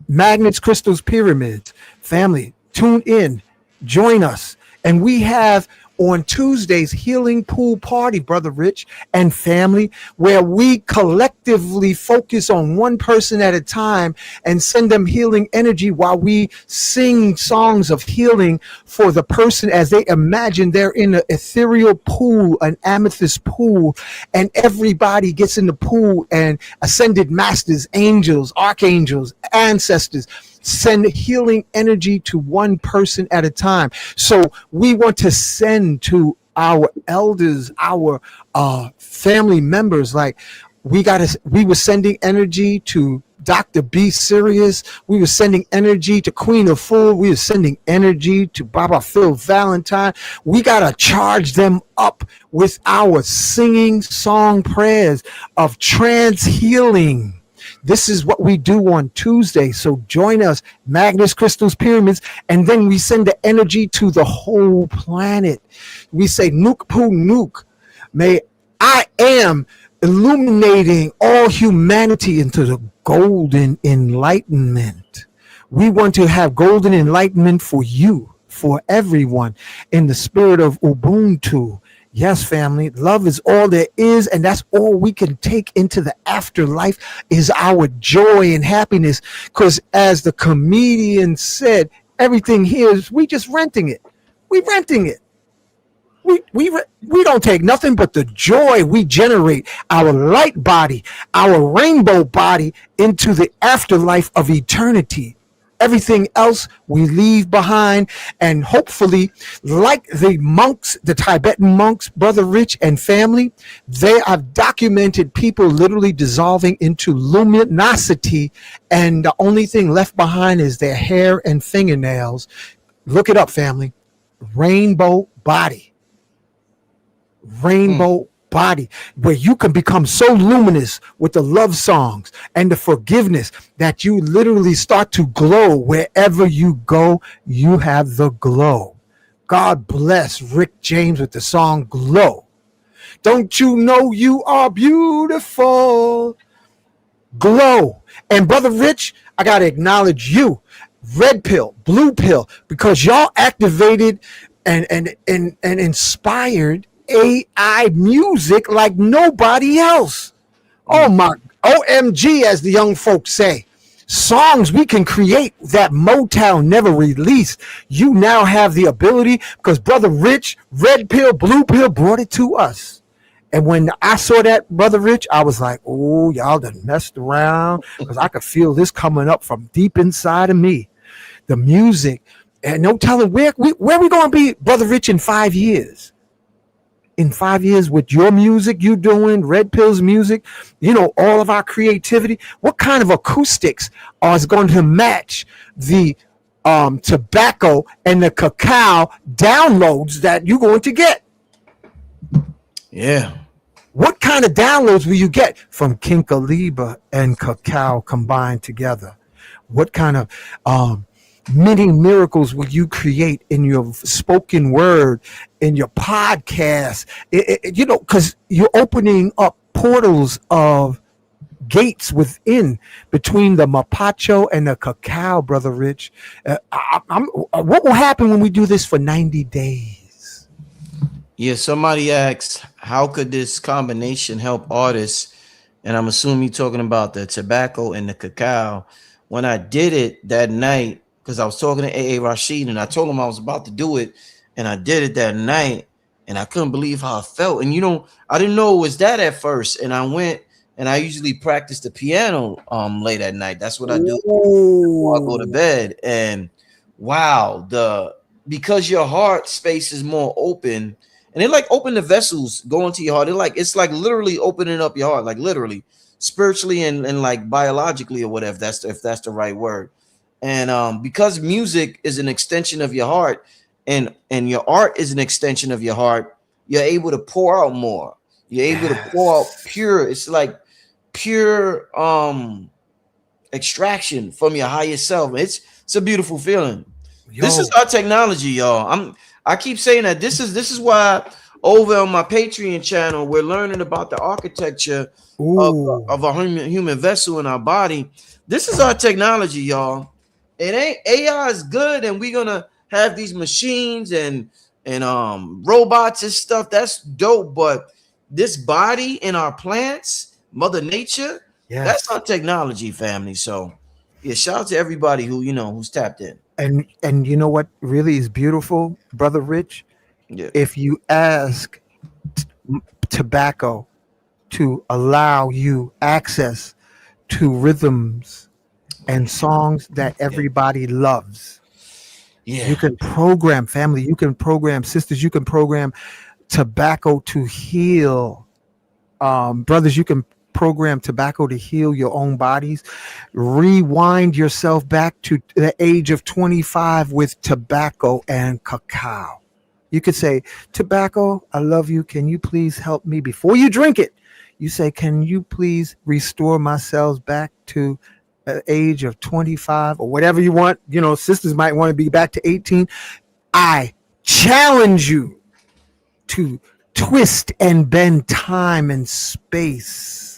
magnets, crystals, pyramids. Family, tune in, join us. And we have on Tuesdays Healing Pool Party, Brother Rich and family, where we collectively focus on one person at a time and send them healing energy while we sing songs of healing for the person as they imagine they're in an ethereal pool, an amethyst pool, and everybody gets in the pool, and ascended masters, angels, archangels, ancestors send healing energy to one person at a time. So we want to send to our elders, our family members, like we were sending energy to Dr. B. Sirius. We were sending energy to Queen of Fool. We were sending energy to Baba Phil Valentine. We got to charge them up with our singing song prayers of trance healing. This is what we do on Tuesday. So join us, Magnus, Crystals, Pyramids, and then we send the energy to the whole planet. We say, Nuke Poo Nuke. May I am illuminating all humanity into the golden enlightenment. We want to have golden enlightenment for you, for everyone, in the spirit of Ubuntu. Yes, family, love is all there is, and that's all we can take into the afterlife is our joy and happiness. Because as the comedian said, everything here is we just renting it. We renting it. We don't take nothing but the joy we generate, our light body, our rainbow body, into the afterlife of eternity. Everything else we leave behind, and hopefully, like the monks, the Tibetan monks, Brother Rich and family, they have documented people literally dissolving into luminosity, and the only thing left behind is their hair and fingernails. Look it up, family. Rainbow body. Rainbow body, where you can become so luminous with the love songs and the forgiveness that you literally start to glow. Wherever you go, you have the glow. God bless Rick James with the song Glow. Don't you know you are beautiful? Glow. And Brother Rich, I got to acknowledge you, red pill, blue pill, because y'all activated and inspired AI music like nobody else. Oh my OMG, as the young folks say. Songs we can create that Motown never released. You now have the ability because Brother Rich, Red Pill, Blue Pill brought it to us. And when I saw that, Brother Rich, I was like, oh, y'all done messed around because I could feel this coming up from deep inside of me. The music. And no telling where we going to be, Brother Rich, in 5 years. In 5 years with your music you doing, Red Pill's music, all of our creativity, what kind of acoustics is going to match the tobacco and the cacao downloads that you're going to get? Yeah. What kind of downloads will you get from Kinkaliba and cacao combined together? What kind of many miracles will you create in your spoken word, in your podcast? Because you're opening up portals of gates within between the mapacho and the cacao, Brother Rich. What will happen when we do this for 90 days? Yeah, somebody asked, how could this combination help artists? And I'm assuming you're talking about the tobacco and the cacao. When I did it that night, because I was talking to A.A. Rashid and I told him I was about to do it, and I did it that night, and I couldn't believe how I felt. And I didn't know it was that at first. And I went and I usually practice the piano late at night. That's what I do before I go to bed. And wow, because your heart space is more open. And they like open the vessels going to your heart. It's like literally opening up your heart, like literally, spiritually and like biologically or whatever. If that's the right word. And because music is an extension of your heart, and your art is an extension of your heart, you're able to pour out more. You're able to pour out pure. It's like pure extraction from your higher self. It's a beautiful feeling. This is our technology, y'all. I keep saying that this is why over on my Patreon channel we're learning about the architecture of a human vessel in our body. This is our technology, y'all. It ain't AI is good, and we're gonna have these machines and robots and stuff. That's dope, but this body in our plants, Mother Nature, that's our technology, family. So yeah, shout out to everybody who's tapped in. And you know what really is beautiful, Brother Rich? Yeah. If you ask tobacco to allow you access to rhythms and songs that everybody loves. Yeah. You can program family, you can program sisters, you can program tobacco to heal. Brothers, you can program tobacco to heal your own bodies. Rewind yourself back to the age of 25 with tobacco and cacao. You could say, tobacco, I love you. Can you please help me? Before you drink it, you say, can you please restore my cells back to the age of 25 or whatever you want? Sisters might want to be back to 18. I challenge you to twist and bend time and space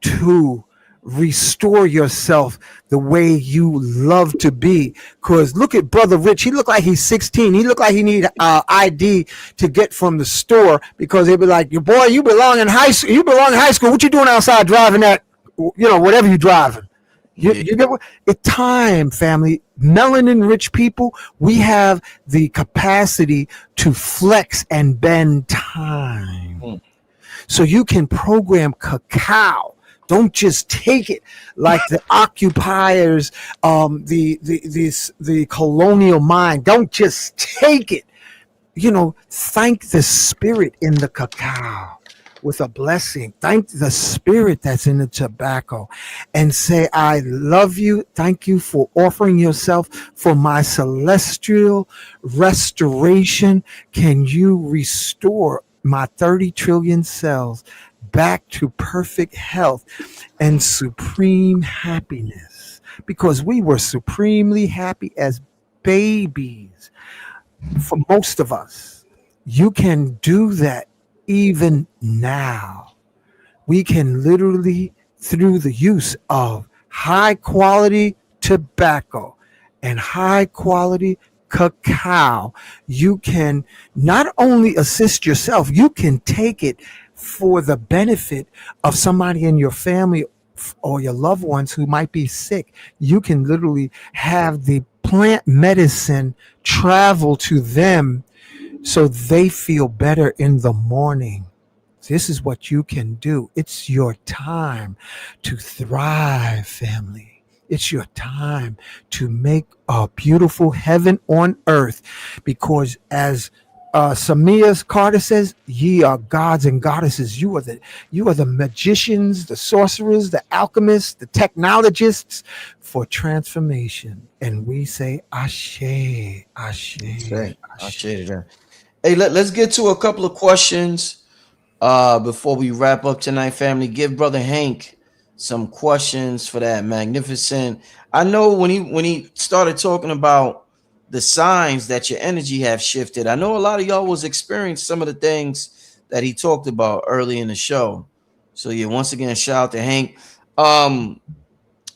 to restore yourself the way you love to be. Because look at Brother Rich. He looked like he's 16. He looked like he need ID to get from the store, because they'd be like, your boy, you belong in high school. You belong in high school. What you doing outside driving that, whatever you driving? You get what? It's time, family. Melanin rich people, we have the capacity to flex and bend time. So you can program cacao. Don't just take it like the occupiers, the colonial mind. Don't just take it. Thank the spirit in the cacao with a blessing. Thank the spirit that's in the tobacco and say, I love you. Thank you for offering yourself for my celestial restoration. Can you restore my 30 trillion cells back to perfect health and supreme happiness? Because we were supremely happy as babies. For most of us, you can do that even now. We can literally, through the use of high quality tobacco and high quality cacao, you can not only assist yourself, you can take it for the benefit of somebody in your family or your loved ones who might be sick. You can literally have the plant medicine travel to them so they feel better in the morning. This is what you can do. It's your time to thrive, family. It's your time to make a beautiful heaven on earth because as Samia Carter says, ye are gods and goddesses. You are the magicians, the sorcerers, the alchemists, the technologists for transformation. And we say Ashe, Ashe, Okay. I Ashe. share that. Hey, let's get to a couple of questions before we wrap up tonight, family. Give Brother Hank some questions for that magnificent. I know when he started talking about the signs that your energy have shifted. I know a lot of y'all was experiencing some of the things that he talked about early in the show. So yeah, once again, shout out to Hank.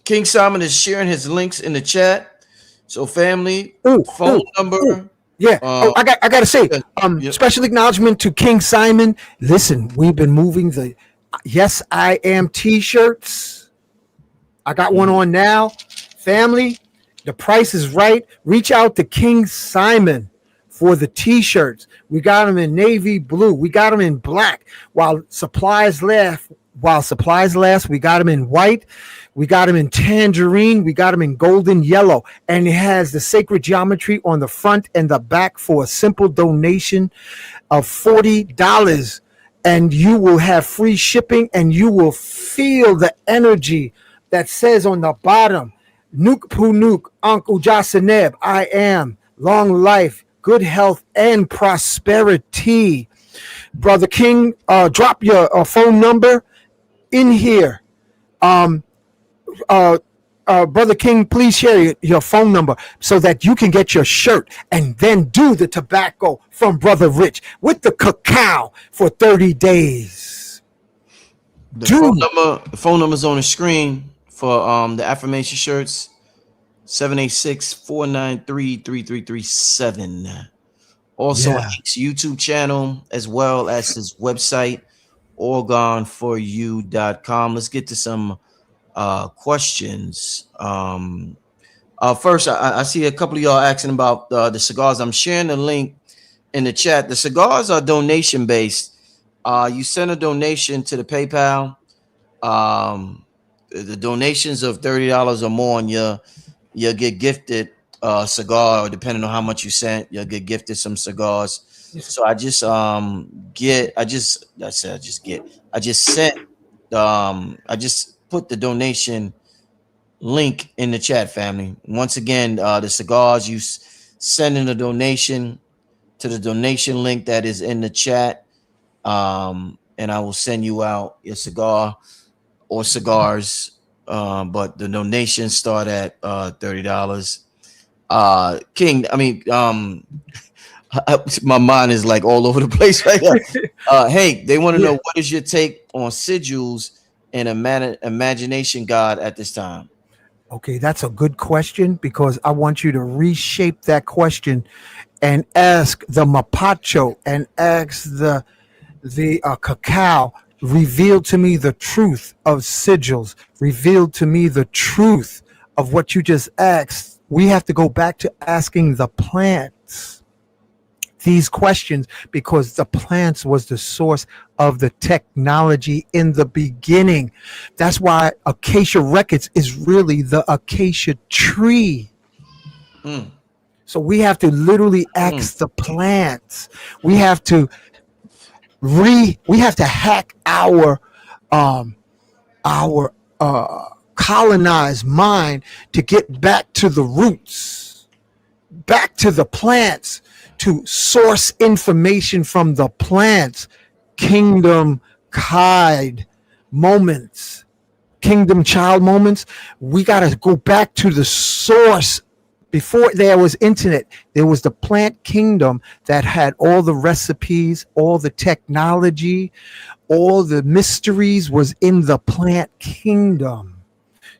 King Simon is sharing his links in the chat. So family, Ooh, phone ooh, ooh. number. Yeah. Uh, Oh, I gotta say, yeah, yeah. special acknowledgement to King Simon. Listen, we've been moving the Yes I Am t-shirts. I got one on now. Family, the price is right. Reach out to King Simon for the t-shirts. We got them in navy blue. We got them in black. While supplies last, we got them in white. We got them in tangerine. We got them in golden yellow. And it has the sacred geometry on the front and the back for a simple donation of $40. And you will have free shipping and you will feel the energy that says on the bottom, Nuke Punuk, Uncle Jasaneb, I am, long life, good health, and prosperity. Brother King, drop your phone number in here. Brother King, please share your phone number so that you can get your shirt and then do the tobacco from Brother Rich with the cacao for 30 days. The phone number's on the screen for the affirmation shirts. 786-493-3337. Also Yeah. Hank's YouTube channel as well as his website, orgonforyou.com. Let's get to some questions. First, I see a couple of y'all asking about the cigars. I'm sharing the link in the chat. The cigars are donation based. You send a donation to the PayPal. The donations of $30 or more, and you'll get gifted a cigar, or depending on how much you sent, you'll get gifted some cigars. So I just put the donation link in the chat, family. Once again, the cigars, you send in a donation to the donation link that is in the chat, and I will send you out your cigar or cigars. But the donations start at $30. King, I mean, my mind is like all over the place right now. Hey, they want to know, what is your take on sigils and imagination God at this time? Okay, that's a good question because I want you to reshape that question and ask the mapacho and ask the cacao. Reveal to me the truth of sigils. Reveal to me the truth of what you just asked. We have to go back to asking the plants these questions because the plants was the source of the technology in the beginning. That's why Acacia Records is really the acacia tree. So we have to literally ask the plants. We have to hack our colonized mind to get back to the roots, back to the plants, to source information from the plants. Kingdom Kide moments, kingdom child moments. We got to go back to the source. Before there was internet, there was the plant kingdom that had all the recipes, all the technology, all the mysteries was in the plant kingdom.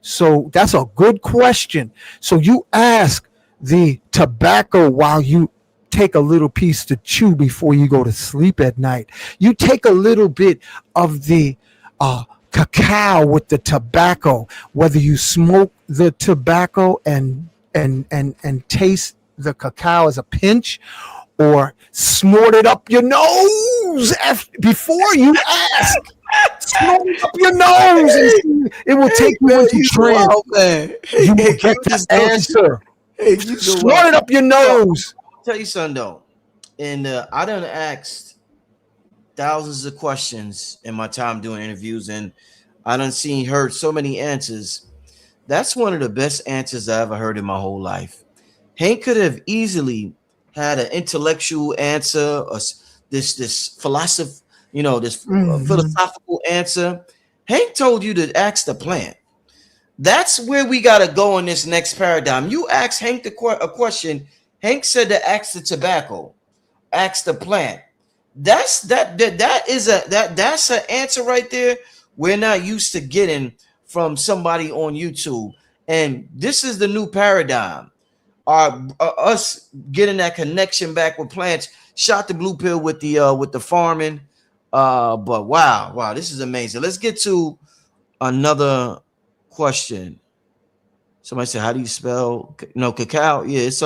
So that's a good question. So you ask the tobacco while you take a little piece to chew before you go to sleep at night. You take a little bit of the cacao with the tobacco, whether you smoke the tobacco and taste the cacao as a pinch, or snort it up your nose before you ask. Snort it up your nose, and it will take you into trance. Wow, man. You will get the answer. Snort it up your nose. I'll tell you something though, and I done asked thousands of questions in my time doing interviews, and I done heard so many answers. That's one of the best answers I ever heard in my whole life. Hank could have easily had an intellectual answer, or this philosophy, this philosophical answer. Hank told you to ask the plant. That's where we gotta go in this next paradigm. You asked Hank a question. Hank said to ask the tobacco, ask the plant. That's an answer right there. We're not used to getting from somebody on YouTube, and this is the new paradigm. Us getting that connection back with plants. Shot the blue pill with the farming. But wow, this is amazing. Let's get to another question. Somebody said, how do you spell cacao? Yeah, it's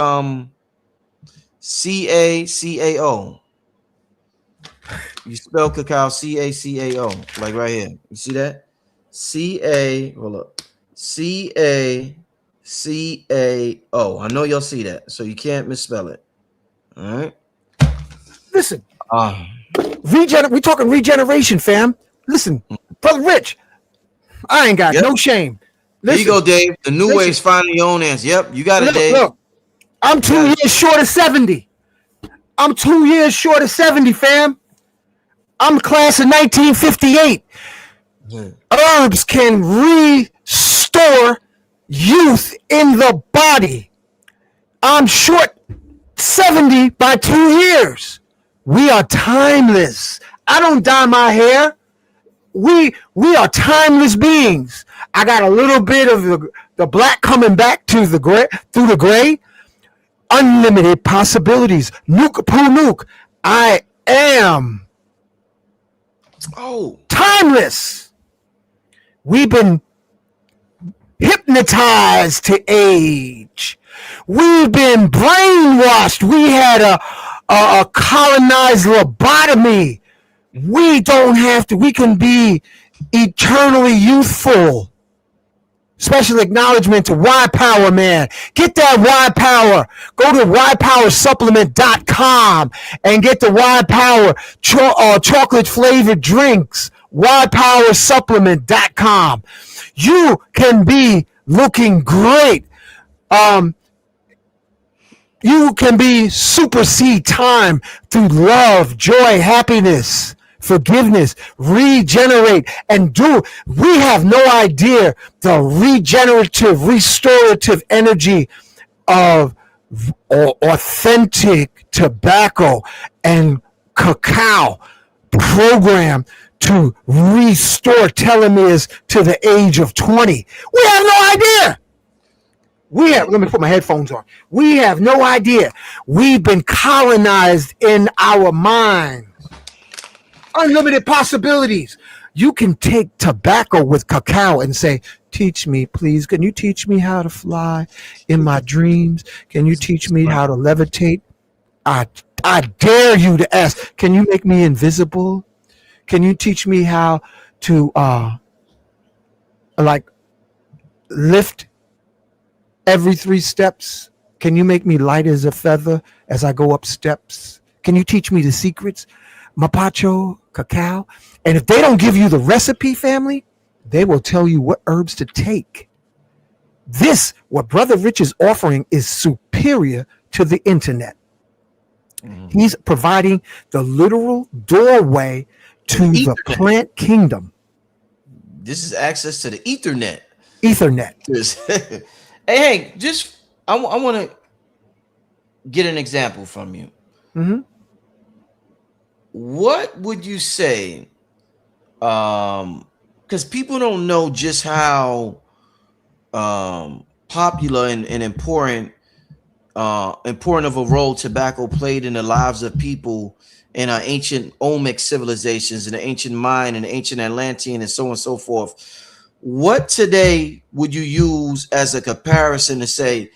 CACAO. You spell cacao CACAO, like right here. You see that? Hold up. CACAO. I know y'all see that, so you can't misspell it. All right. Listen, we talking regeneration, fam. Listen, brother Rich, I ain't got no shame. Listen, there you go, Dave. The new way is finding your own answer. Yep, you got it, Dave. Look, I'm 2 years short of 70. I'm 2 years short of 70, fam. I'm class of 1958. Herbs can restore youth in the body. I'm short 70 by 2 years. We are timeless. I don't dye my hair. We are timeless beings. I got a little bit of the black coming back to the gray, through the gray. Unlimited possibilities. Nuke poo nuke. I am timeless. We've been hypnotized to age. We've been brainwashed. We had a colonized lobotomy. We don't have to. We can be eternally youthful. Special acknowledgement to Y Power, man. Get that Y Power. Go to ypowersupplement.com and get the Y Power chocolate flavored drinks. ypowersupplement.com. You can be looking great. You can be supersede time through love, joy, happiness, forgiveness, regenerate, and do. We have no idea the regenerative, restorative energy of authentic tobacco and cacao program to restore telomeres to the age of 20. We have no idea. Let me put my headphones on. We have no idea. We've been colonized in our minds. Unlimited possibilities. You can take tobacco with cacao and say, teach me, please. Can you teach me how to fly in my dreams? Can you teach me how to levitate? I dare you to ask. Can you make me invisible? Can you teach me how to lift every 3 steps? Can you make me light as a feather as I go up steps? Can you teach me the secrets? Mapacho, cacao. And if they don't give you the recipe, family, they will tell you what herbs to take. What Brother Rich is offering, is superior to the internet. He's providing the literal doorway to the plant kingdom. This is access to the Ethernet. Hey, I want to get an example from you. Mm-hmm. What would you say? Because people don't know just how popular and important important of a role tobacco played in the lives of people in our ancient Olmec civilizations, in the ancient Mayan and the ancient Atlantean, and so on and so forth. What today would you use as a comparison to say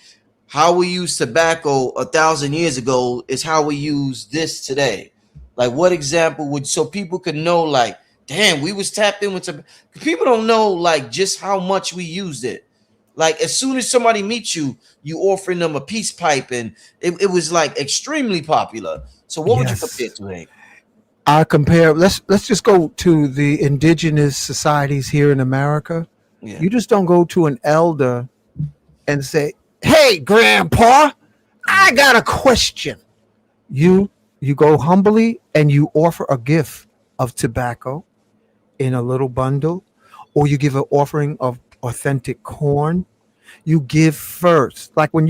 how we use tobacco 1,000 years ago is how we use this today? Like, what example would, so people could know, like, damn, we was tapped in with tobacco. People don't know like just how much we used it. Like, as soon as somebody meets you, you offering them a peace pipe, and it was like extremely popular. So what would you compare Yes. to, Hank? I compare. Let's just go to the indigenous societies here in America. Yeah. You just don't go to an elder and say, "Hey, Grandpa, I got a question." You go humbly and you offer a gift of tobacco in a little bundle, or you give an offering of authentic corn. You give first. Like when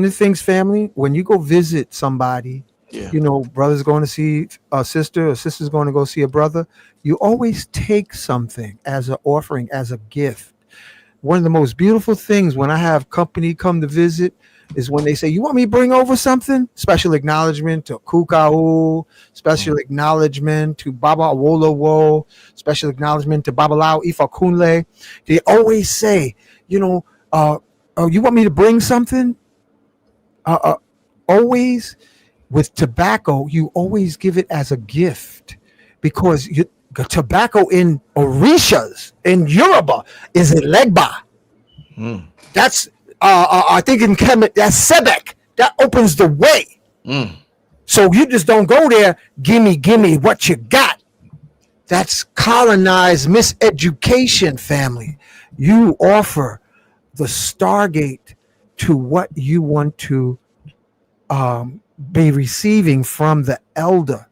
the things family, when you go visit somebody, Yeah. brother's going to see a sister, or sister's going to go see a brother, you always take something as an offering, as a gift. One of the most beautiful things when I have company come to visit is when they say, "You want me to bring over something?" Special acknowledgement to Kukau, special acknowledgement to Baba Awolowo, special acknowledgement to Babalao Ifakunle. They always say, you know, "Oh, you want me to bring something?" Uh, uh, Always with tobacco, you always give it as a gift because tobacco in Orishas, in Yoruba, is Elegba. Mm, That's I think in Kemet, that's Sebek. That opens the way. mm. So you just don't go there, gimme what you got. That's colonized miseducation, family. You offer the Stargate to what you want to be receiving from the elder.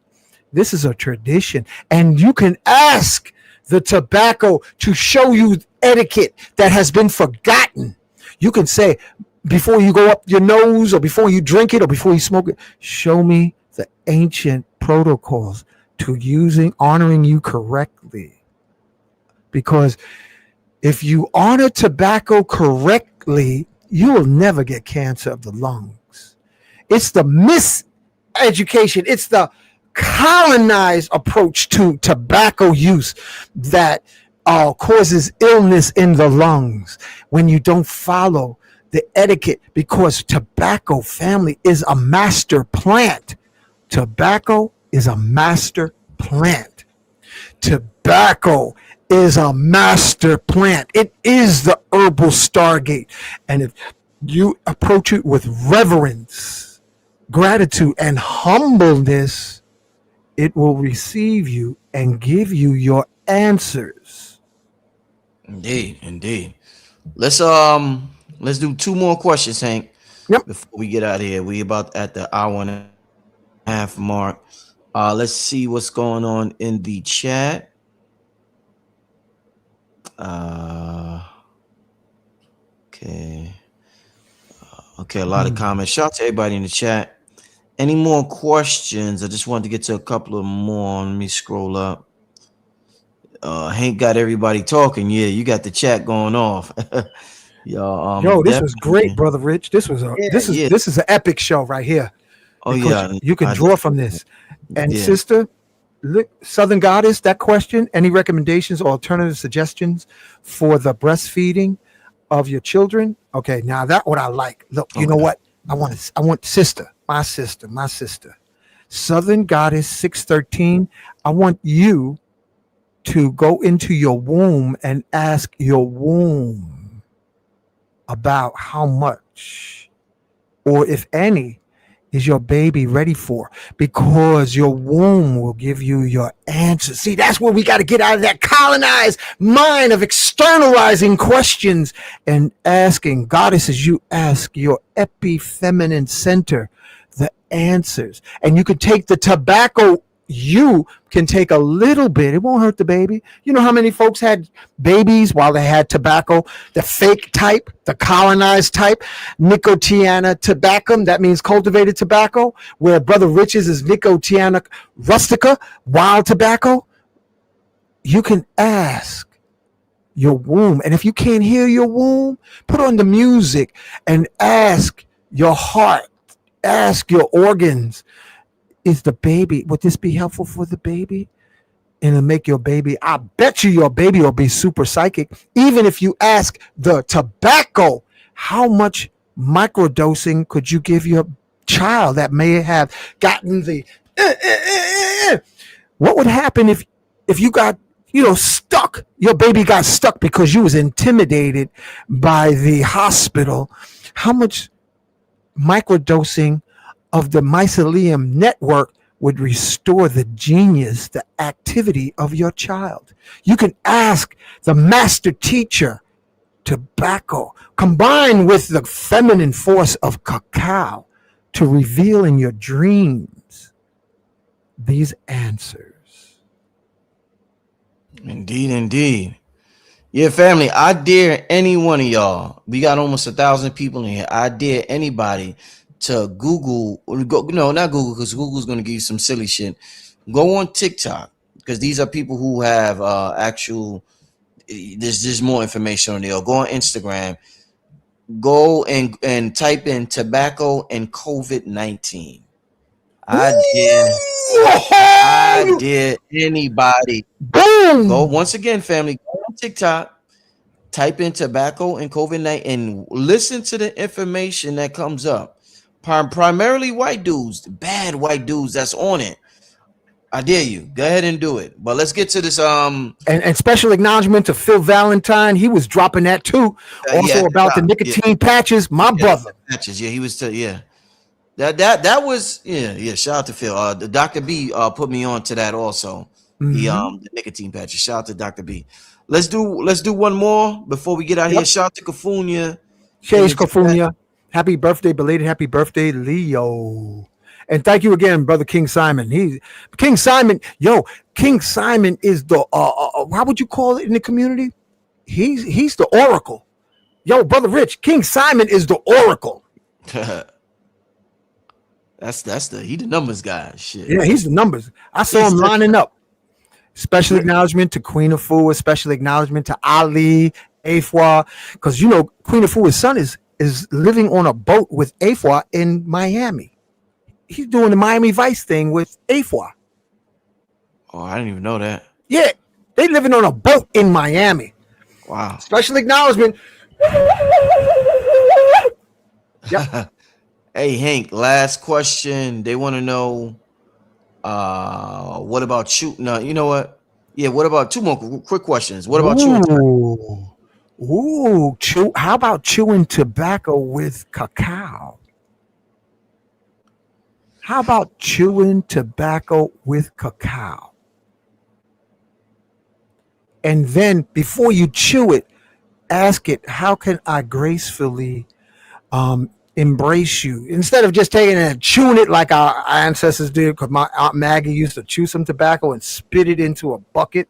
This is a tradition, and you can ask the tobacco to show you etiquette that has been forgotten. You can say, before you go up your nose, or before you drink it, or before you smoke it, show me the ancient protocols to honoring you correctly. Because if you honor tobacco correctly, you will never get cancer of the lungs. It's the miseducation, it's the colonized approach to tobacco use that causes illness in the lungs when you don't follow the etiquette, because tobacco, family, is a master plant. Tobacco is a master plant. Tobacco is a master plant. It is the herbal Stargate. And if you approach it with reverence, gratitude, and humbleness, it will receive you and give you your answers. Indeed, indeed. Let's do two more questions, Hank, Yep. before we get out of here. We about at the hour and a half mark. Let's see what's going on in the chat. Okay. Okay, a lot of comments. Shout out to everybody in the chat. Any more questions? I just wanted to get to a couple of more. Let me scroll up. Hank got everybody talking. Yeah, you got the chat going off. Yo, this was great, brother Rich. This was Yeah, this is an epic show right here. Oh Because yeah, you can I draw just- from this. And yeah. sister, look, Southern Goddess, that question, any recommendations or alternative suggestions for the breastfeeding of your children? Okay, now that what I like. Look, you know Okay. what? I want my sister. Southern Goddess 613. I want you to go into your womb and ask your womb about how much, or if any, is your baby ready for, because your womb will give you your answers. See, that's where we got to get out of that colonized mind of externalizing questions and asking. Goddesses, you ask your epifeminine center the answers, and you can take the tobacco. You can take a little bit. It won't hurt the baby. You know how many folks had babies while they had tobacco, the fake type, the colonized type, Nicotiana tabacum, that means cultivated tobacco, where Brother Rich's is Nicotiana rustica, wild tobacco. You can ask your womb. And if you can't hear your womb, put on the music and ask your heart ask your organs, would this be helpful for the baby? And it'll make your baby, I bet you your baby will be super psychic. Even if you ask the tobacco, how much microdosing could you give your child that may have gotten the what would happen if you got stuck, your baby got stuck because you was intimidated by the hospital? How much microdosing of the mycelium network would restore the genius, the activity of your child? You can ask the master teacher, tobacco, combined with the feminine force of cacao, to reveal in your dreams these answers. Indeed. Yeah, family, I dare any one of y'all. We got almost 1,000 people in here. I dare anybody to Google, or go, no, not Google, because Google's going to give you some silly shit. Go on TikTok, because these are people who have actual, there's more information on there. Go on Instagram. Go and type in tobacco and COVID-19. I dare anybody. Boom! Go once again, family. Go on TikTok, type in tobacco and COVID-19, and listen to the information that comes up. Primarily white dudes, bad white dudes that's on it. I dare you. Go ahead and do it. But let's get to this. And special acknowledgement to Phil Valentine. He was dropping that too. Also about the nicotine patches. My brother. Patches. Yeah, he was. That was. Shout out to Phil. The Dr. B put me on to that also. The nicotine patches. Shout out to Dr. B. Let's do one more before we get out here. Shout out to Kafunya. Cheers, Kafunya. Happy birthday, belated happy birthday, Leo. And thank you again, brother King Simon. King Simon is the how would you call it in the community? He's the oracle. Yo, brother Rich, King Simon is the oracle. He the numbers guy. Shit. Yeah, he's the numbers. I saw him lining up. Special acknowledgement to Queen Afua, special acknowledgement to Ali, Afua, because Queen Afua's son is living on a boat with Afua in Miami. He's doing the Miami Vice thing with Afua. Oh, I didn't even know that. Yeah, they living on a boat in Miami. Wow. Special acknowledgement. Yep. Hey, Hank, last question. They want to know, what about shooting? You know what? Yeah, what about two more quick questions? What about chewing? How about chewing tobacco with cacao? How about chewing tobacco with cacao? And then before you chew it, ask it, how can I gracefully embrace you? Instead of just taking it and chewing it like our ancestors did, because my Aunt Maggie used to chew some tobacco and spit it into a bucket.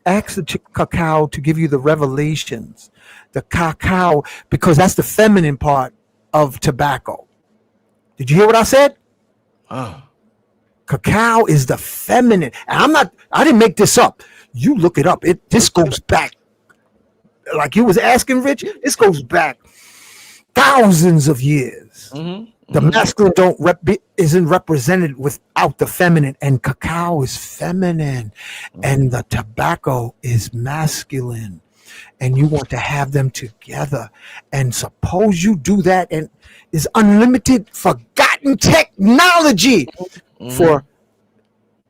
Ask the cacao to give you the revelations. The cacao, because that's the feminine part of tobacco. Did you hear what I said? Cacao is the feminine. And I didn't make this up. You look it up. This goes back, like you was asking, Rich, this goes back thousands of years. The masculine isn't represented without the feminine, and cacao is feminine, and the tobacco is masculine, and you want to have them together. And suppose you do that, and is unlimited forgotten technology for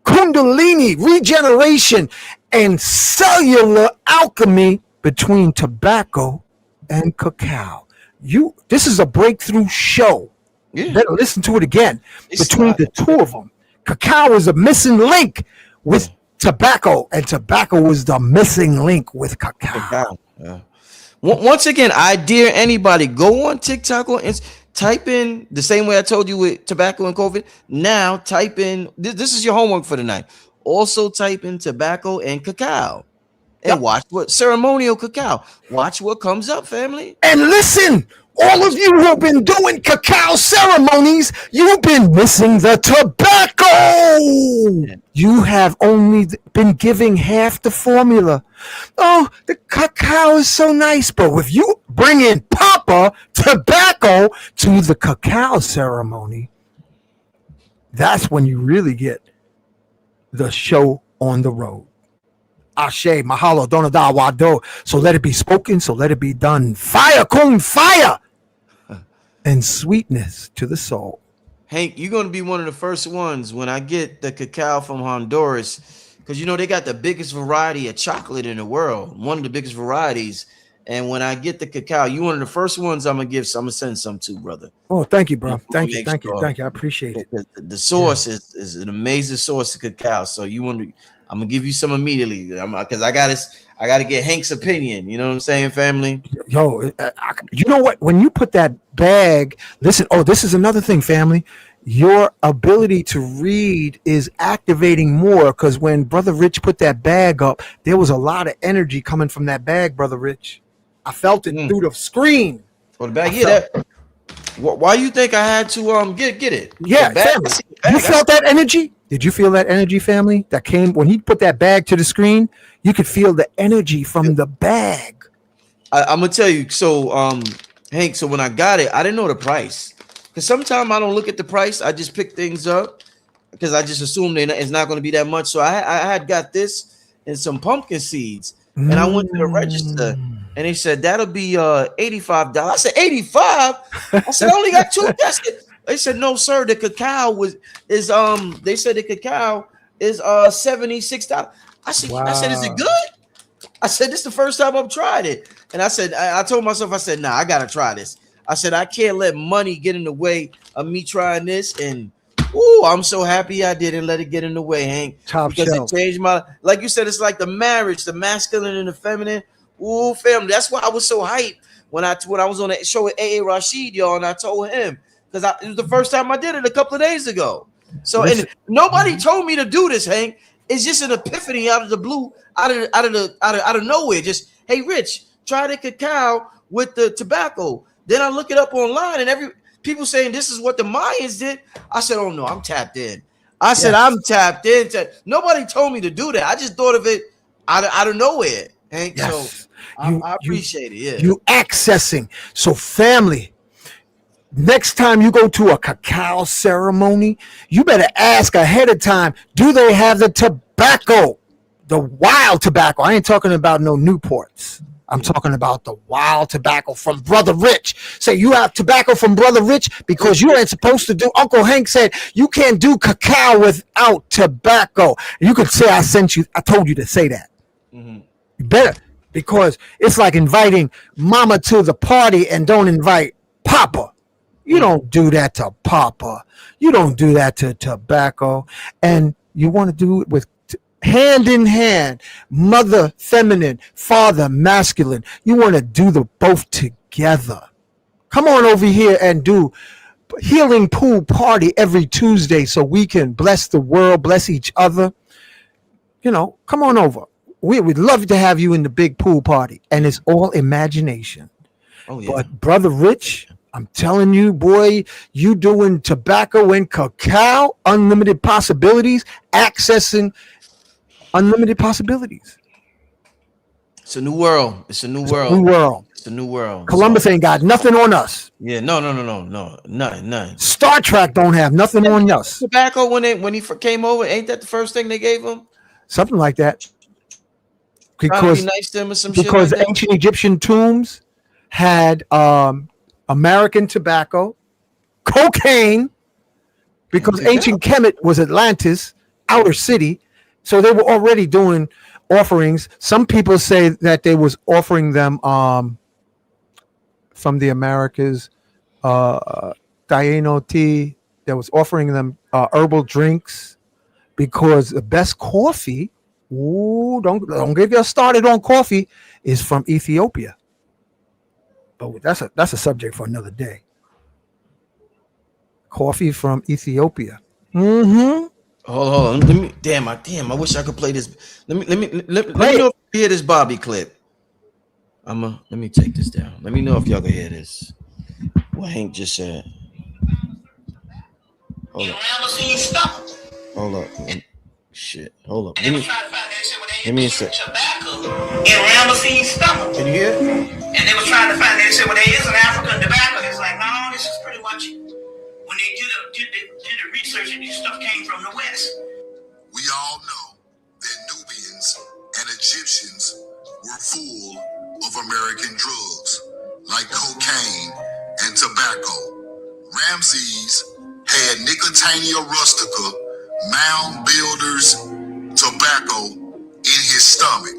kundalini regeneration and cellular alchemy between tobacco and cacao. This is a breakthrough show. Yeah. Better listen to it again. Between the two of them, cacao is a missing link with tobacco, and tobacco is the missing link with cacao. Yeah. Once again, I dare anybody, go on TikTok or type in the same way I told you with tobacco and COVID. Now type in, this is your homework for the night. Also type in tobacco and cacao. And watch what ceremonial cacao. Watch what comes up, family. And listen, All of you who've been doing cacao ceremonies, you've been missing the tobacco. You have only been giving half the formula. Oh, the cacao is so nice, but if you bring in proper tobacco to the cacao ceremony, that's when you really get the show on the road. Ashe, mahalo, donada, wado. So let it be spoken, so let it be done. Fire, kung fire, and sweetness to the soul. Hank, you're going to be one of the first ones when I get the cacao from Honduras, because you know they got the biggest variety of chocolate in the world, one of the biggest varieties. And when I get the cacao, you're one of the first ones I'm gonna give. So I'm gonna send some to, brother. Oh, thank you, bro. Thank you. I appreciate it. The source is an amazing source of cacao. So you want to? I'm gonna give you some immediately, because I got to get Hank's opinion. You know what I'm saying, family? Yo, you know what? When you put that bag, listen. Oh, this is another thing, family. Your ability to read is activating more, because when Brother Rich put that bag up, there was a lot of energy coming from that bag, Brother Rich. I felt it through the screen. Oh, the bag, yeah. Why you think I had to get it? Yeah, family. You felt that energy? Did you feel that energy, family? That came when he put that bag to the screen. You could feel the energy from the bag. I'm gonna tell you. So, Hank. So when I got it, I didn't know the price, because sometimes I don't look at the price. I just pick things up because I just assume it's not going to be that much. So I had got this and some pumpkin seeds, and I went to the register. And they said that'll be $85. I said 85. I said I only got 2 baskets. They said no, sir. The cacao is They said the cacao is $76. I said Wow. I said, is it good? I said this is the first time I've tried it, and I said I told myself, I said, nah, I gotta try this. I said I can't let money get in the way of me trying this, and I'm so happy I didn't let it get in the way, Hank. Because it changed my, like you said, it's like the marriage, the masculine and the feminine. Ooh, family. That's why I was so hyped when I was on that show with A.A. Rashid, y'all, and I told him, because it was the first time I did it a couple of days ago. So, and nobody told me to do this, Hank. It's just an epiphany out of the blue, out of nowhere. Just, hey, Rich, try the cacao with the tobacco. Then I look it up online, and people saying this is what the Mayans did. I said, oh no, I'm tapped in. I said, I'm tapped in. Nobody told me to do that. I just thought of it out of nowhere, Hank. Yes. So I appreciate it. Yeah. You accessing. So family, next time you go to a cacao ceremony, you better ask ahead of time, do they have the tobacco? The wild tobacco. I ain't talking about no Newports. I'm talking about the wild tobacco from Brother Rich. Say you have tobacco from Brother Rich because you ain't supposed to do. Uncle Hank said you can't do cacao without tobacco. You could say I told you to say that. Mm-hmm. You better, because it's like inviting mama to the party and don't invite papa. You don't do that to papa. You don't do that to tobacco. And you want to do it with hand in hand, mother feminine, father masculine. You want to do the both together. Come on over here and do healing pool party every Tuesday so we can bless the world, bless each other. You know, come on over. We'd love to have you in the big pool party, and it's all imagination. Oh, yeah. But Brother Rich, I'm telling you, boy, you doing tobacco and cacao, unlimited possibilities, accessing unlimited possibilities. It's a new world. It's a new world. It's a new world. Columbus ain't got nothing on us. Yeah, no, none. Star Trek don't have nothing on us. Tobacco when he came over, ain't that the first thing they gave him? Something like that. Because nice to him or some because shit like ancient Egyptian tombs had American tobacco, cocaine, because ancient Kemet was Atlantis, outer city. So they were already doing offerings. Some people say that they was offering them from the Americas, Diano tea. They was offering them herbal drinks, because the best coffee, don't get us started on coffee, is from Ethiopia. But that's a subject for another day. Coffee from Ethiopia. Mm-hmm. Hold on. Damn, I wish I could play this. Let me know if you hear this Bobby clip. Let me take this down. Let me know if y'all can hear this. What Hank just said. Hold In up. Ramesses' stomach. Hold up. Shit. Hold up. And Give they me was trying to find that shit when they give me a hit sec. tobacco in Ramesses' stomach. Can you hear it? And they was trying to find that shit when there is an African tobacco. It's like, no, this is pretty much when they did the research and this stuff came from the West. We all know that Nubians and Egyptians were full of American drugs like cocaine and tobacco. Ramses had Nicotiana rustica, mound builders, tobacco in his stomach.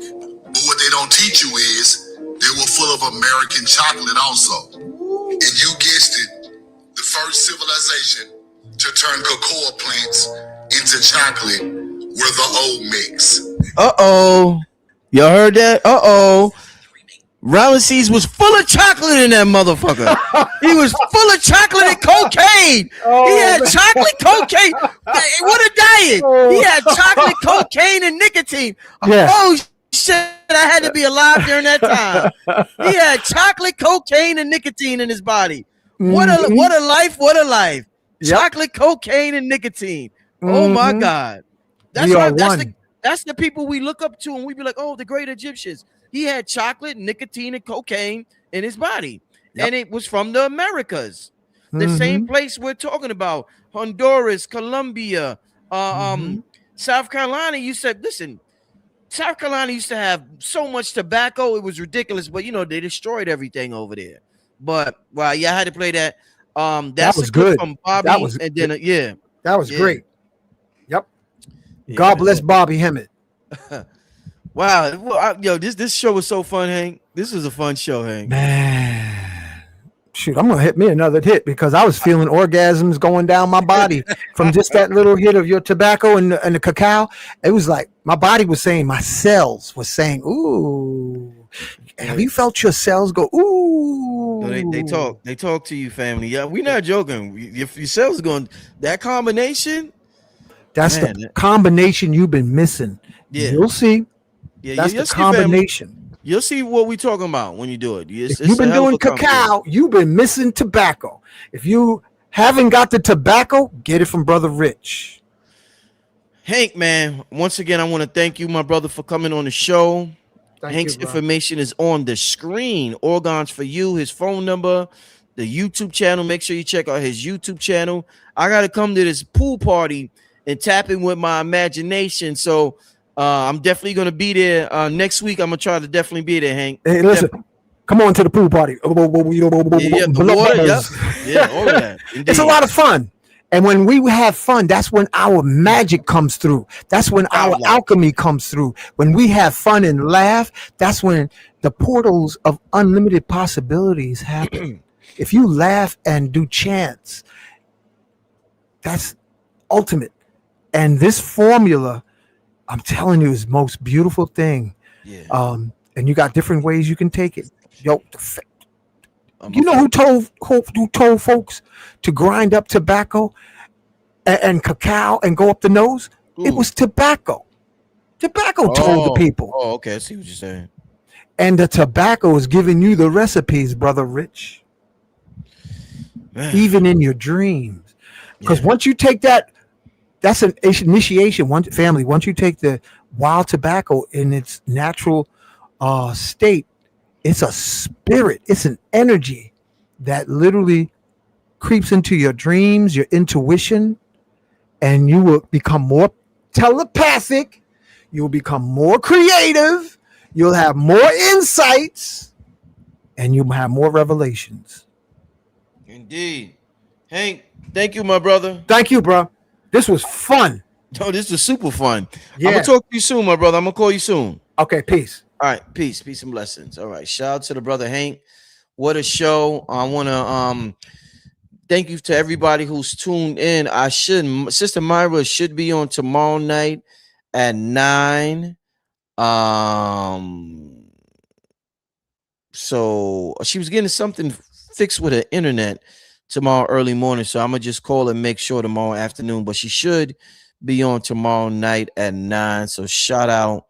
But what they don't teach you is they were full of American chocolate also. And you guessed it, the first civilization to turn cocoa plants into chocolate were the Olmecs. Uh-oh. Y'all heard that? Uh-oh. Ramesses was full of chocolate in that motherfucker. He was full of chocolate and cocaine. He had chocolate, cocaine. What a diet. He had chocolate, cocaine, and nicotine. Yeah. Oh, shit. I had to be alive during that time. He had chocolate, cocaine, and nicotine in his body. What a life. What a life. Yep. Chocolate, cocaine, and nicotine. Oh, my God. That's We why are one. that's the people we look up to, and we be like, oh, the great Egyptians. He had chocolate, nicotine, and cocaine in his body. Yep. And it was from the Americas. The same place we're talking about. Honduras, Colombia, South Carolina. You said, listen, South Carolina used to have so much tobacco, it was ridiculous, but they destroyed everything over there. But I had to play that. That's was a clip good. from Bobby, That was and then That was Yeah. great. Yep. Yeah, God bless man. Bobby Hemmett. Wow, well, this show was so fun, Hank. This was a fun show, Hank. Man, shoot, I'm gonna hit me another hit because I was feeling orgasms going down my body from just that little hit of your tobacco and the cacao. It was like my body was saying, my cells was saying, "Ooh." Have you felt your cells go? Ooh. No, they talk to you, family. Yeah, we're not joking. If your cells going that combination, That's man, the combination you've been missing. Yeah. You'll see. yeah, That's you'll the see, family. combination. You'll see what we're talking about when you do it. It's If you've a been hell of doing a combination. cacao, you've been missing tobacco. If you haven't got the tobacco, get it from Brother Rich. Hank, man, once again, I want to thank you, my brother, for coming on the show. Hank's information is on the screen. Organs for you, his phone number, the YouTube channel. Make sure you check out his YouTube channel. I got to come to this pool party and tap in with my imagination. So I'm definitely going to be there next week. I'm going to try to definitely be there, Hank. Hey, listen, come on to the pool party. Yeah, the water, yeah, all of that. It's a Indeed. lot of fun. And when we have fun, that's when our magic comes through. That's when our alchemy comes through. When we have fun and laugh, that's when the portals of unlimited possibilities happen. If you laugh and do chants, that's ultimate. And this formula, I'm telling you, is the most beautiful thing. Yeah. And you got different ways you can take it. Yo, you know who told folks to grind up tobacco and cacao and go up the nose? Ooh. It was tobacco. Tobacco told the people. Oh, okay. I see what you're saying. And the tobacco is giving you the recipes, Brother Rich. Man. Even in your dreams. Because once you take that's an initiation. Once you take the wild tobacco in its natural state, it's a spirit. It's an energy that literally creeps into your dreams, your intuition, and you will become more telepathic. You will become more creative. You'll have more insights, and you'll have more revelations. Indeed. Hank, thank you, my brother. Thank you, bro. This was fun. Oh, this was super fun. Yeah. I'm going to talk to you soon, my brother. I'm going to call you soon. Okay, peace. All right, peace and blessings. All right, shout out to the brother Hank. What a show. I want to thank you to everybody who's tuned in. Sister Myra should be on tomorrow night at 9. So she was getting something fixed with her internet tomorrow early morning, so I'm gonna just call and make sure tomorrow afternoon, but she should be on tomorrow night at 9. So shout out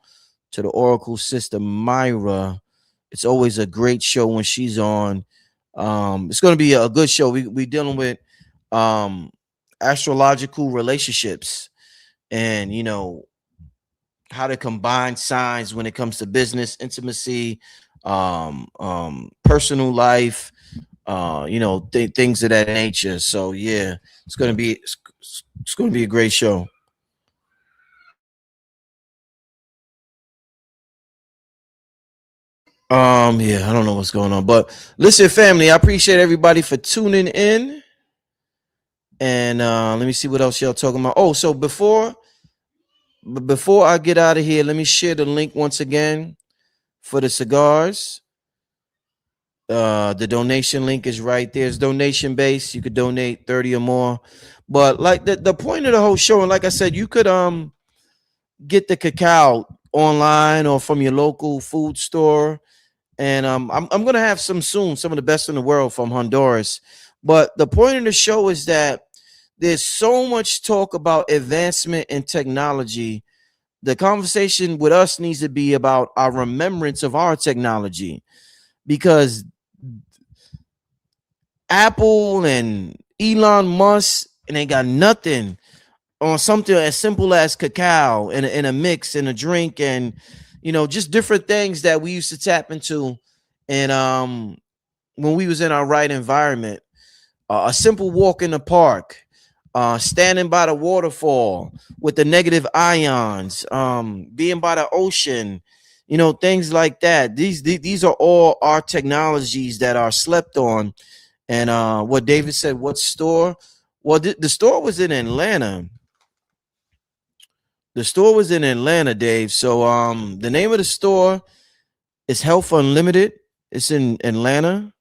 to the Oracle Sister Myra. It's always a great show when she's on. It's going to be a good show. We dealing with um astrological relationships, and how to combine signs when it comes to business, intimacy, personal life, things of that nature. So yeah, it's going to be a great show. Yeah, I don't know what's going on, but listen, family, I appreciate everybody for tuning in. And let me see what else y'all talking about. Oh, so before I get out of here, let me share the link once again for the cigars. The donation link is right there. It's donation based. You could donate 30 or more. But like the point of the whole show, and like I said, you could get the cacao online or from your local food store. And I'm gonna have some soon, some of the best in the world from Honduras. But the point of the show is that there's so much talk about advancement in technology. The conversation with us needs to be about our remembrance of our technology, because Apple and Elon Musk, and they got nothing on something as simple as cacao in a mix, in a drink, and just different things that we used to tap into. And when we was in our right environment, a simple walk in the park, standing by the waterfall with the negative ions, being by the ocean, things like that. These are all our technologies that are slept on. And what David said, what store? Well, the store was in Atlanta. The store was in Atlanta, Dave. So the name of the store is Health Unlimited. It's in Atlanta.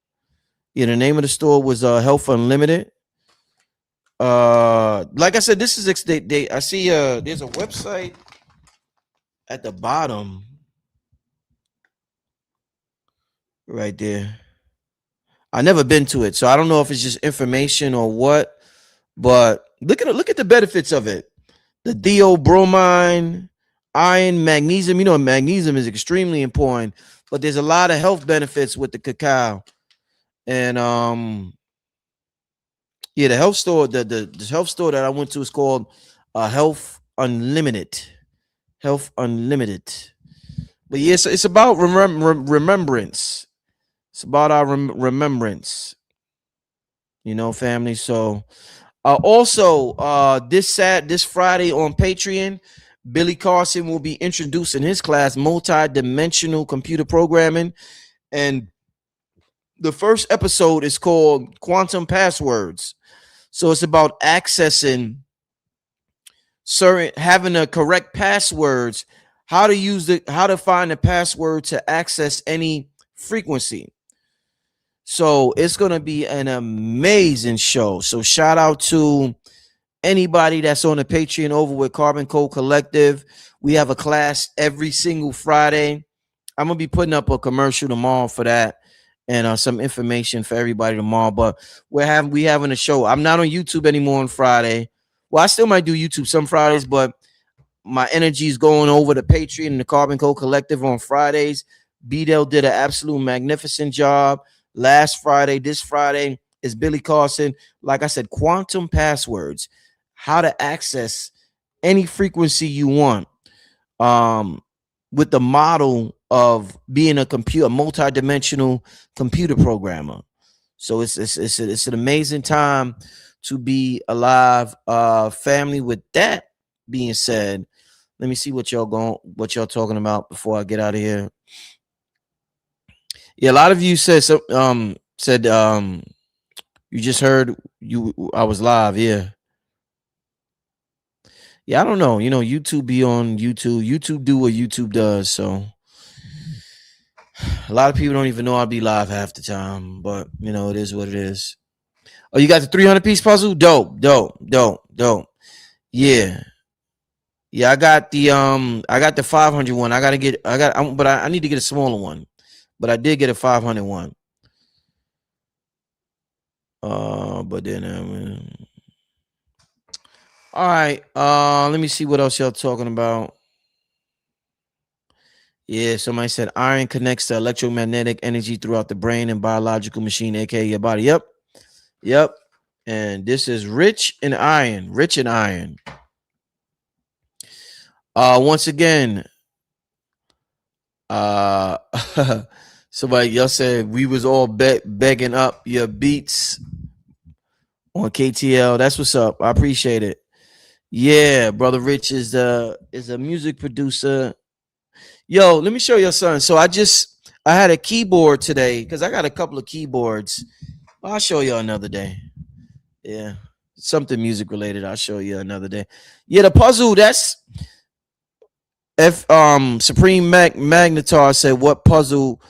Yeah, the name of the store was Health Unlimited. Like I said, this is I see there's a website at the bottom right there. I never been to it, so I don't know if it's just information or what. But look at the benefits of it. The theobromine, iron, magnesium. Magnesium is extremely important, but there's a lot of health benefits with the cacao. And yeah, the health store, the health store that I went to is called Health Unlimited. Health Unlimited. But yes, it's about remembrance. It's about our remembrance, family. So also this Friday on Patreon, Billy Carson will be introducing his class, multi-dimensional computer programming, and the first episode is called Quantum Passwords. So it's about accessing having the correct passwords, how to find the password to access any frequency. So it's going to be an amazing show. So shout out to anybody that's on the Patreon over with Carbon Code Collective. We have a class every single Friday. I'm going to be putting up a commercial tomorrow for that, and some information for everybody tomorrow. But we having a show. I'm not on YouTube anymore on Friday. Well, I still might do YouTube some Fridays, but my energy is going over to Patreon and the Carbon Code Collective on Fridays. B-Dell did an absolute magnificent job last Friday. This Friday is Billy Carson. Like I said, quantum passwords, how to access any frequency you want, with the model of being a multi-dimensional computer programmer. So it's an amazing time to be alive, family. With that being said, let me see what y'all talking about before I get out of here. Yeah, a lot of you said you just heard I was live. Yeah, I don't know. YouTube be on YouTube. YouTube do what YouTube does. So a lot of people don't even know I'll be live half the time. But it is what it is. Oh, you got the 300-piece puzzle? Dope. Yeah. Yeah, I got the 500 one. But I need to get a smaller one. But I did get a 500 one. But then all right. Let me see what else y'all talking about. Yeah, somebody said iron connects to electromagnetic energy throughout the brain and biological machine, aka your body. Yep, yep. And this is rich in iron, rich in iron. Once again, uh somebody y'all said we was all begging up your beats on KTL. That's what's up. I appreciate it. Yeah, brother Rich is a music producer. Yo, let me show your son. So I had a keyboard today because I got a couple of keyboards. I'll show you another day. Yeah, something music related. I'll show you another day. Yeah, the puzzle. That's if Supreme Magnetar said what puzzle.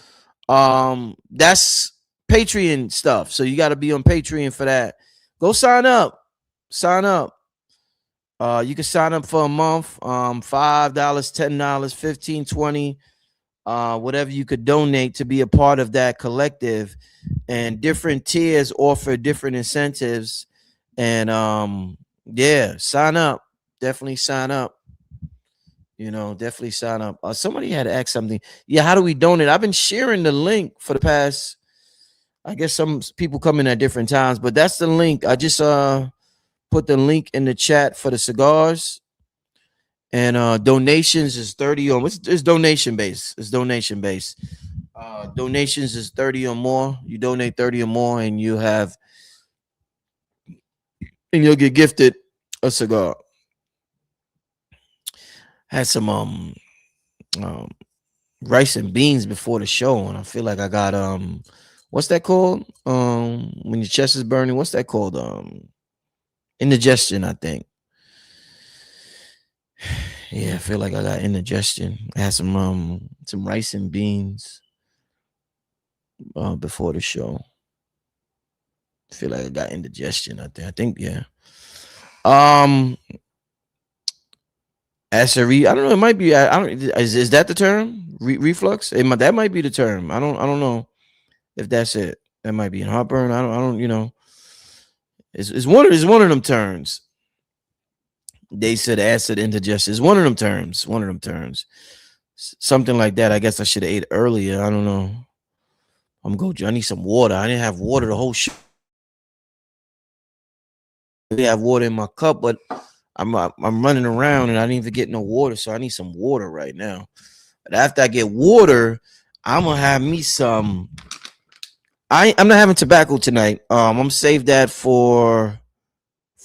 That's Patreon stuff. So you got to be on Patreon for that. Go sign up. Sign up. You can sign up for a month. $5, $10, 15, 20. Whatever you could donate to be a part of that collective, and different tiers offer different incentives. And yeah, sign up. Definitely sign up. Definitely sign up. Somebody had asked something. Yeah, how do we donate? I've been sharing the link for the past. I guess some people come in at different times, but that's the link. I just put the link in the chat for the cigars. And donations is 30 on. It's donation based. It's donation based. Donations is 30 or more. You donate 30 or more, and you'll get gifted a cigar. Had some rice and beans before the show, and I feel like I got what's that called? When your chest is burning, what's that called? Indigestion, I think. Yeah, I feel like I got indigestion. I had some rice and beans before the show. I feel like I got indigestion. I think yeah. Acid I don't know. It might be. I don't. Is that the term? Reflux. That might be the term. I don't know if that's it. That might be in heartburn. I don't. It's one of them terms. They said acid indigestion is one of them terms. One of them terms. Something like that. I guess I should have ate earlier. I don't know. I'm going. I need some water. I didn't have water the whole show. I didn't have water in my cup, but I'm running around and I didn't even get no water, so I need some water right now. But after I get water, I'm gonna have me some. I'm not having tobacco tonight. I'm gonna save that for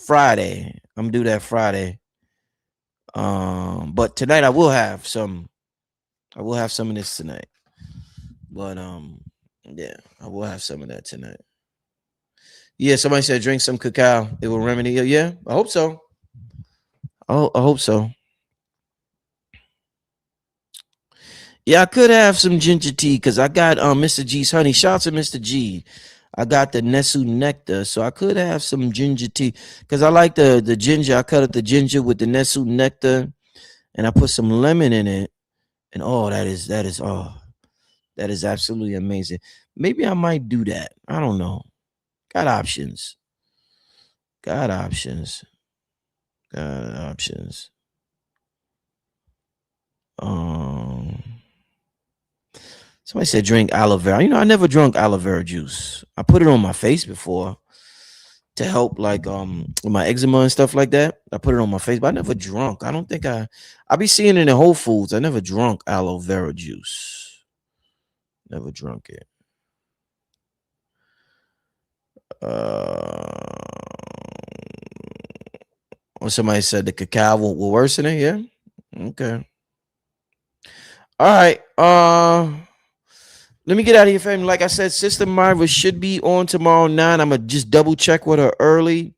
Friday. I'm gonna do that Friday. But tonight I will have some. I will have some of this tonight. But yeah, I will have some of that tonight. Yeah, somebody said drink some cacao. It will remedy it. Yeah, I hope so. Oh, I hope so. Yeah, I could have some ginger tea because I got Mr. G's honey. Shout out to Mr. G. I got the Nessu nectar, so I could have some ginger tea because I like the ginger. I cut up the ginger with the Nessu nectar, and I put some lemon in it. And that is absolutely amazing. Maybe I might do that. I don't know. Got options. Got options. Got options. Somebody said drink aloe vera. I never drunk aloe vera juice. I put it on my face before to help like with my eczema and stuff like that. I put it on my face, but I never drunk. I don't think I be seeing it in Whole Foods. I never drunk aloe vera juice. Never drunk it. Somebody said the cacao will worsen it. Yeah. Okay. All right. Let me get out of here, family. Like I said, Sister Myra should be on tomorrow 9. I'm gonna just double check with her early,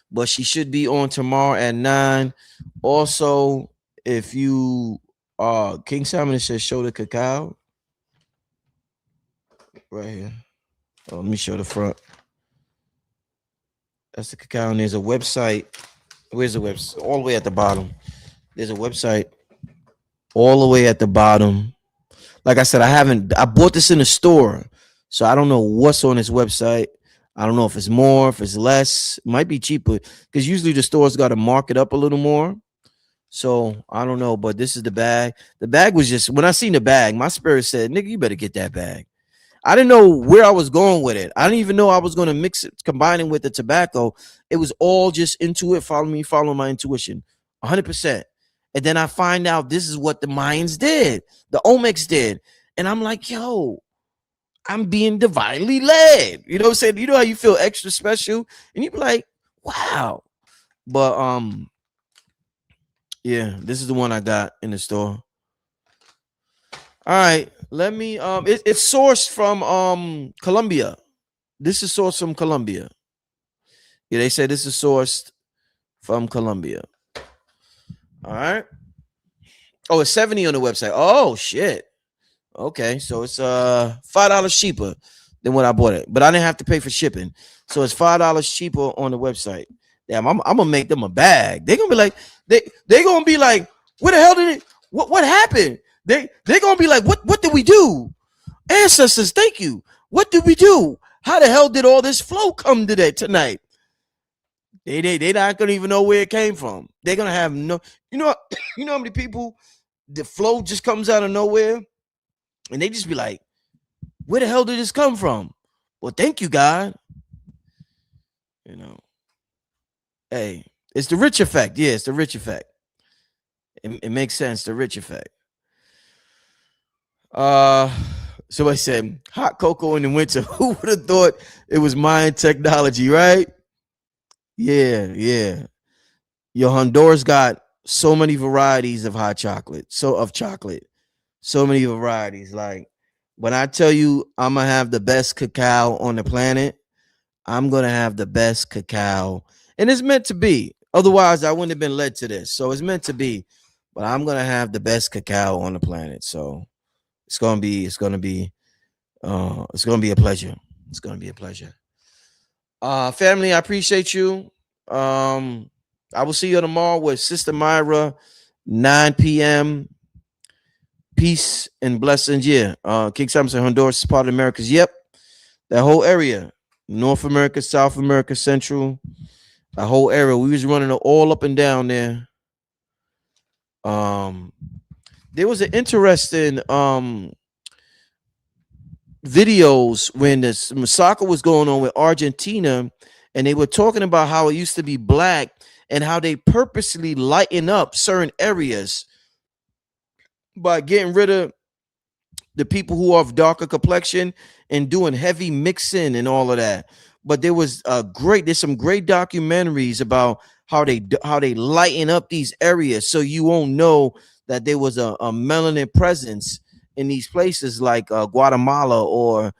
but she should be on tomorrow at 9. Also, if you King Simon says show the cacao right here. Oh, let me show the front. That's the cacao, and there's a website. Where's the website? All the way at the bottom. There's a website all the way at the bottom. Like I said, I bought this in the store, so I don't know what's on this website. I don't know if it's more, if it's less. It might be cheaper because usually the stores got to mark it up a little more. So I don't know, but this is the bag. The bag was just when I seen the bag, my spirit said, "Nigga, you better get that bag." I didn't know where I was going with it. I didn't even know I was going to mix it, combining with the tobacco. It was all just into it. Follow me, follow my intuition, 100%. And then I find out this is what the Mayans did, the Olmecs did, and I'm like, yo, I'm being divinely led. You know what I'm saying? You know how you feel extra special, and you be like, wow. But yeah, this is the one I got in the store. All right, let me it's sourced from Colombia. This is sourced from Colombia. Yeah, they said this is sourced from Colombia. All right. Oh, it's 70 on the website. Oh shit. Okay, so it's $5 cheaper than what I bought it, but I didn't have to pay for shipping, so it's $5 cheaper on the website. Damn, I'm gonna make them a bag. They're gonna be like, they gonna be like, where the hell did it? What happened? They gonna be like, what did we do? Ancestors, thank you. What did we do? How the hell did all this flow come today tonight? They not gonna even know where it came from. They're gonna have no, you know, you know how many people the flow just comes out of nowhere, and they just be like, where the hell did this come from? Well, thank you, God. You know, hey, it's the rich effect. Yeah, it's the rich effect. It makes sense. The rich effect. Somebody said hot cocoa in the winter. Who would have thought it was Mayan technology, right? Yeah. Your Honduras got so many varieties of hot chocolate. So many varieties. Like when I tell you I'm gonna have the best cacao on the planet, I'm gonna have the best cacao. And it's meant to be. Otherwise, I wouldn't have been led to this. So it's meant to be. But I'm gonna have the best cacao on the planet. So it's gonna be a pleasure. It's gonna be a pleasure. Family, I appreciate you. I will see you tomorrow with Sister Myra, 9 p.m. Peace and blessings. Yeah. King Samson, Honduras is part of America's. Yep. That whole area. North America, South America, Central. That whole area. We was running all up and down there. There was an interesting videos when this soccer was going on with Argentina, and they were talking about how it used to be black and how they purposely lighten up certain areas by getting rid of the people who are of darker complexion and doing heavy mixing and all of that. But there's some great documentaries about how they lighten up these areas so you won't know that there was a melanin presence in these places like Guatemala or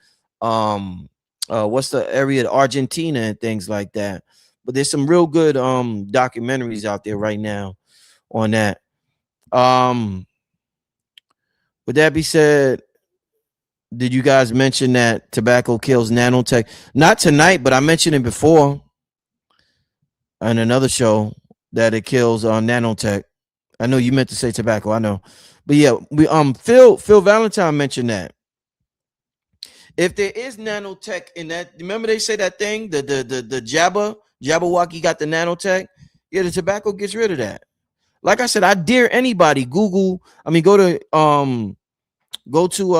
what's the area, Argentina and things like that. But there's some real good documentaries out there right now on that. With that be said, did you guys mention that tobacco kills nanotech? Not tonight, but I mentioned it before on another show that it kills nanotech. I know you meant to say tobacco, I know. But yeah, we Phil Valentine mentioned that. If there is nanotech in that, remember they say that thing, the Jabberwocky got the nanotech. Yeah, the tobacco gets rid of that. Like I said, I dare anybody go to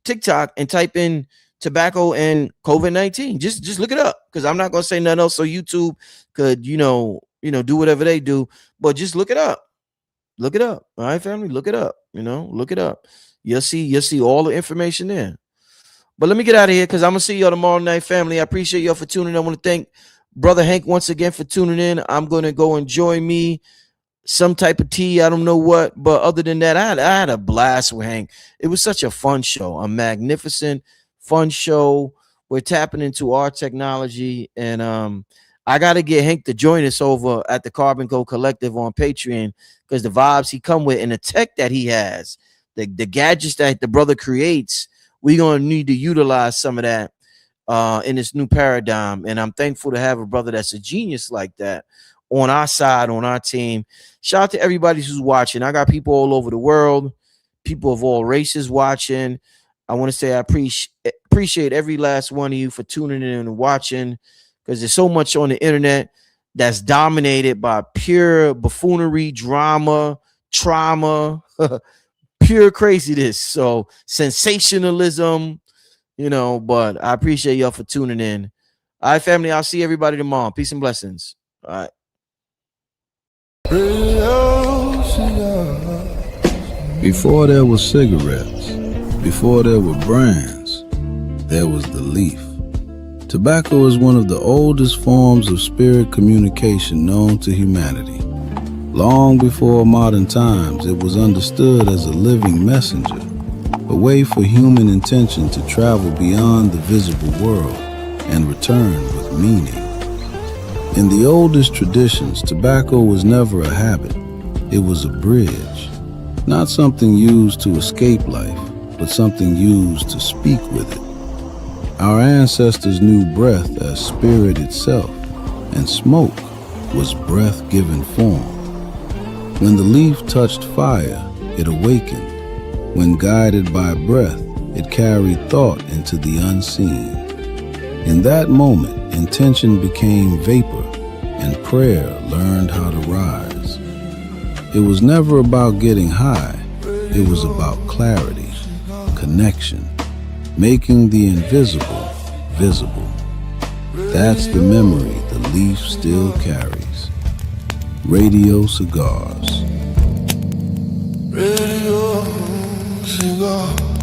TikTok and type in tobacco and COVID-19. Just look it up, because I'm not gonna say nothing else so YouTube could do whatever they do, but just look it up. Look it up. All right, family, look it up. Look it up. You'll see all the information there. But let me get out of here because I'm gonna see y'all tomorrow night, family. I appreciate y'all for tuning in. I want to thank Brother Hank once again for tuning in. I'm gonna go enjoy me some type of tea. I don't know what, but other than that, I had a blast with Hank. It was such a fun show, a magnificent fun show. We're tapping into our technology, and I got to get Hank to join us over at the Carbon Code Collective on Patreon, because the vibes he come with and the tech that he has, the gadgets that the brother creates, we're going to need to utilize some of that in this new paradigm. And I'm thankful to have a brother that's a genius like that on our side, on our team. Shout out to everybody who's watching. I got people all over the world, people of all races watching. I want to say I appreciate every last one of you for tuning in and watching, because there's so much on the internet. that's dominated by pure buffoonery, drama, trauma, pure craziness. So sensationalism, but I appreciate y'all for tuning in. All right, family, I'll see everybody tomorrow. Peace and blessings. All right. Radio cigar. Before there were cigarettes, before there were brands, there was the leaf. Tobacco is one of the oldest forms of spirit communication known to humanity. Long before modern times, it was understood as a living messenger, a way for human intention to travel beyond the visible world and return with meaning. In the oldest traditions, tobacco was never a habit. It was a bridge, not something used to escape life, but something used to speak with it. Our ancestors knew breath as spirit itself, and smoke was breath-given form. When the leaf touched fire, it awakened. When guided by breath, it carried thought into the unseen. In that moment, intention became vapor, and prayer learned how to rise. It was never about getting high. It was about clarity, connection, making the invisible visible. That's the memory the leaf still carries. Radio Cigars. Radio cigar.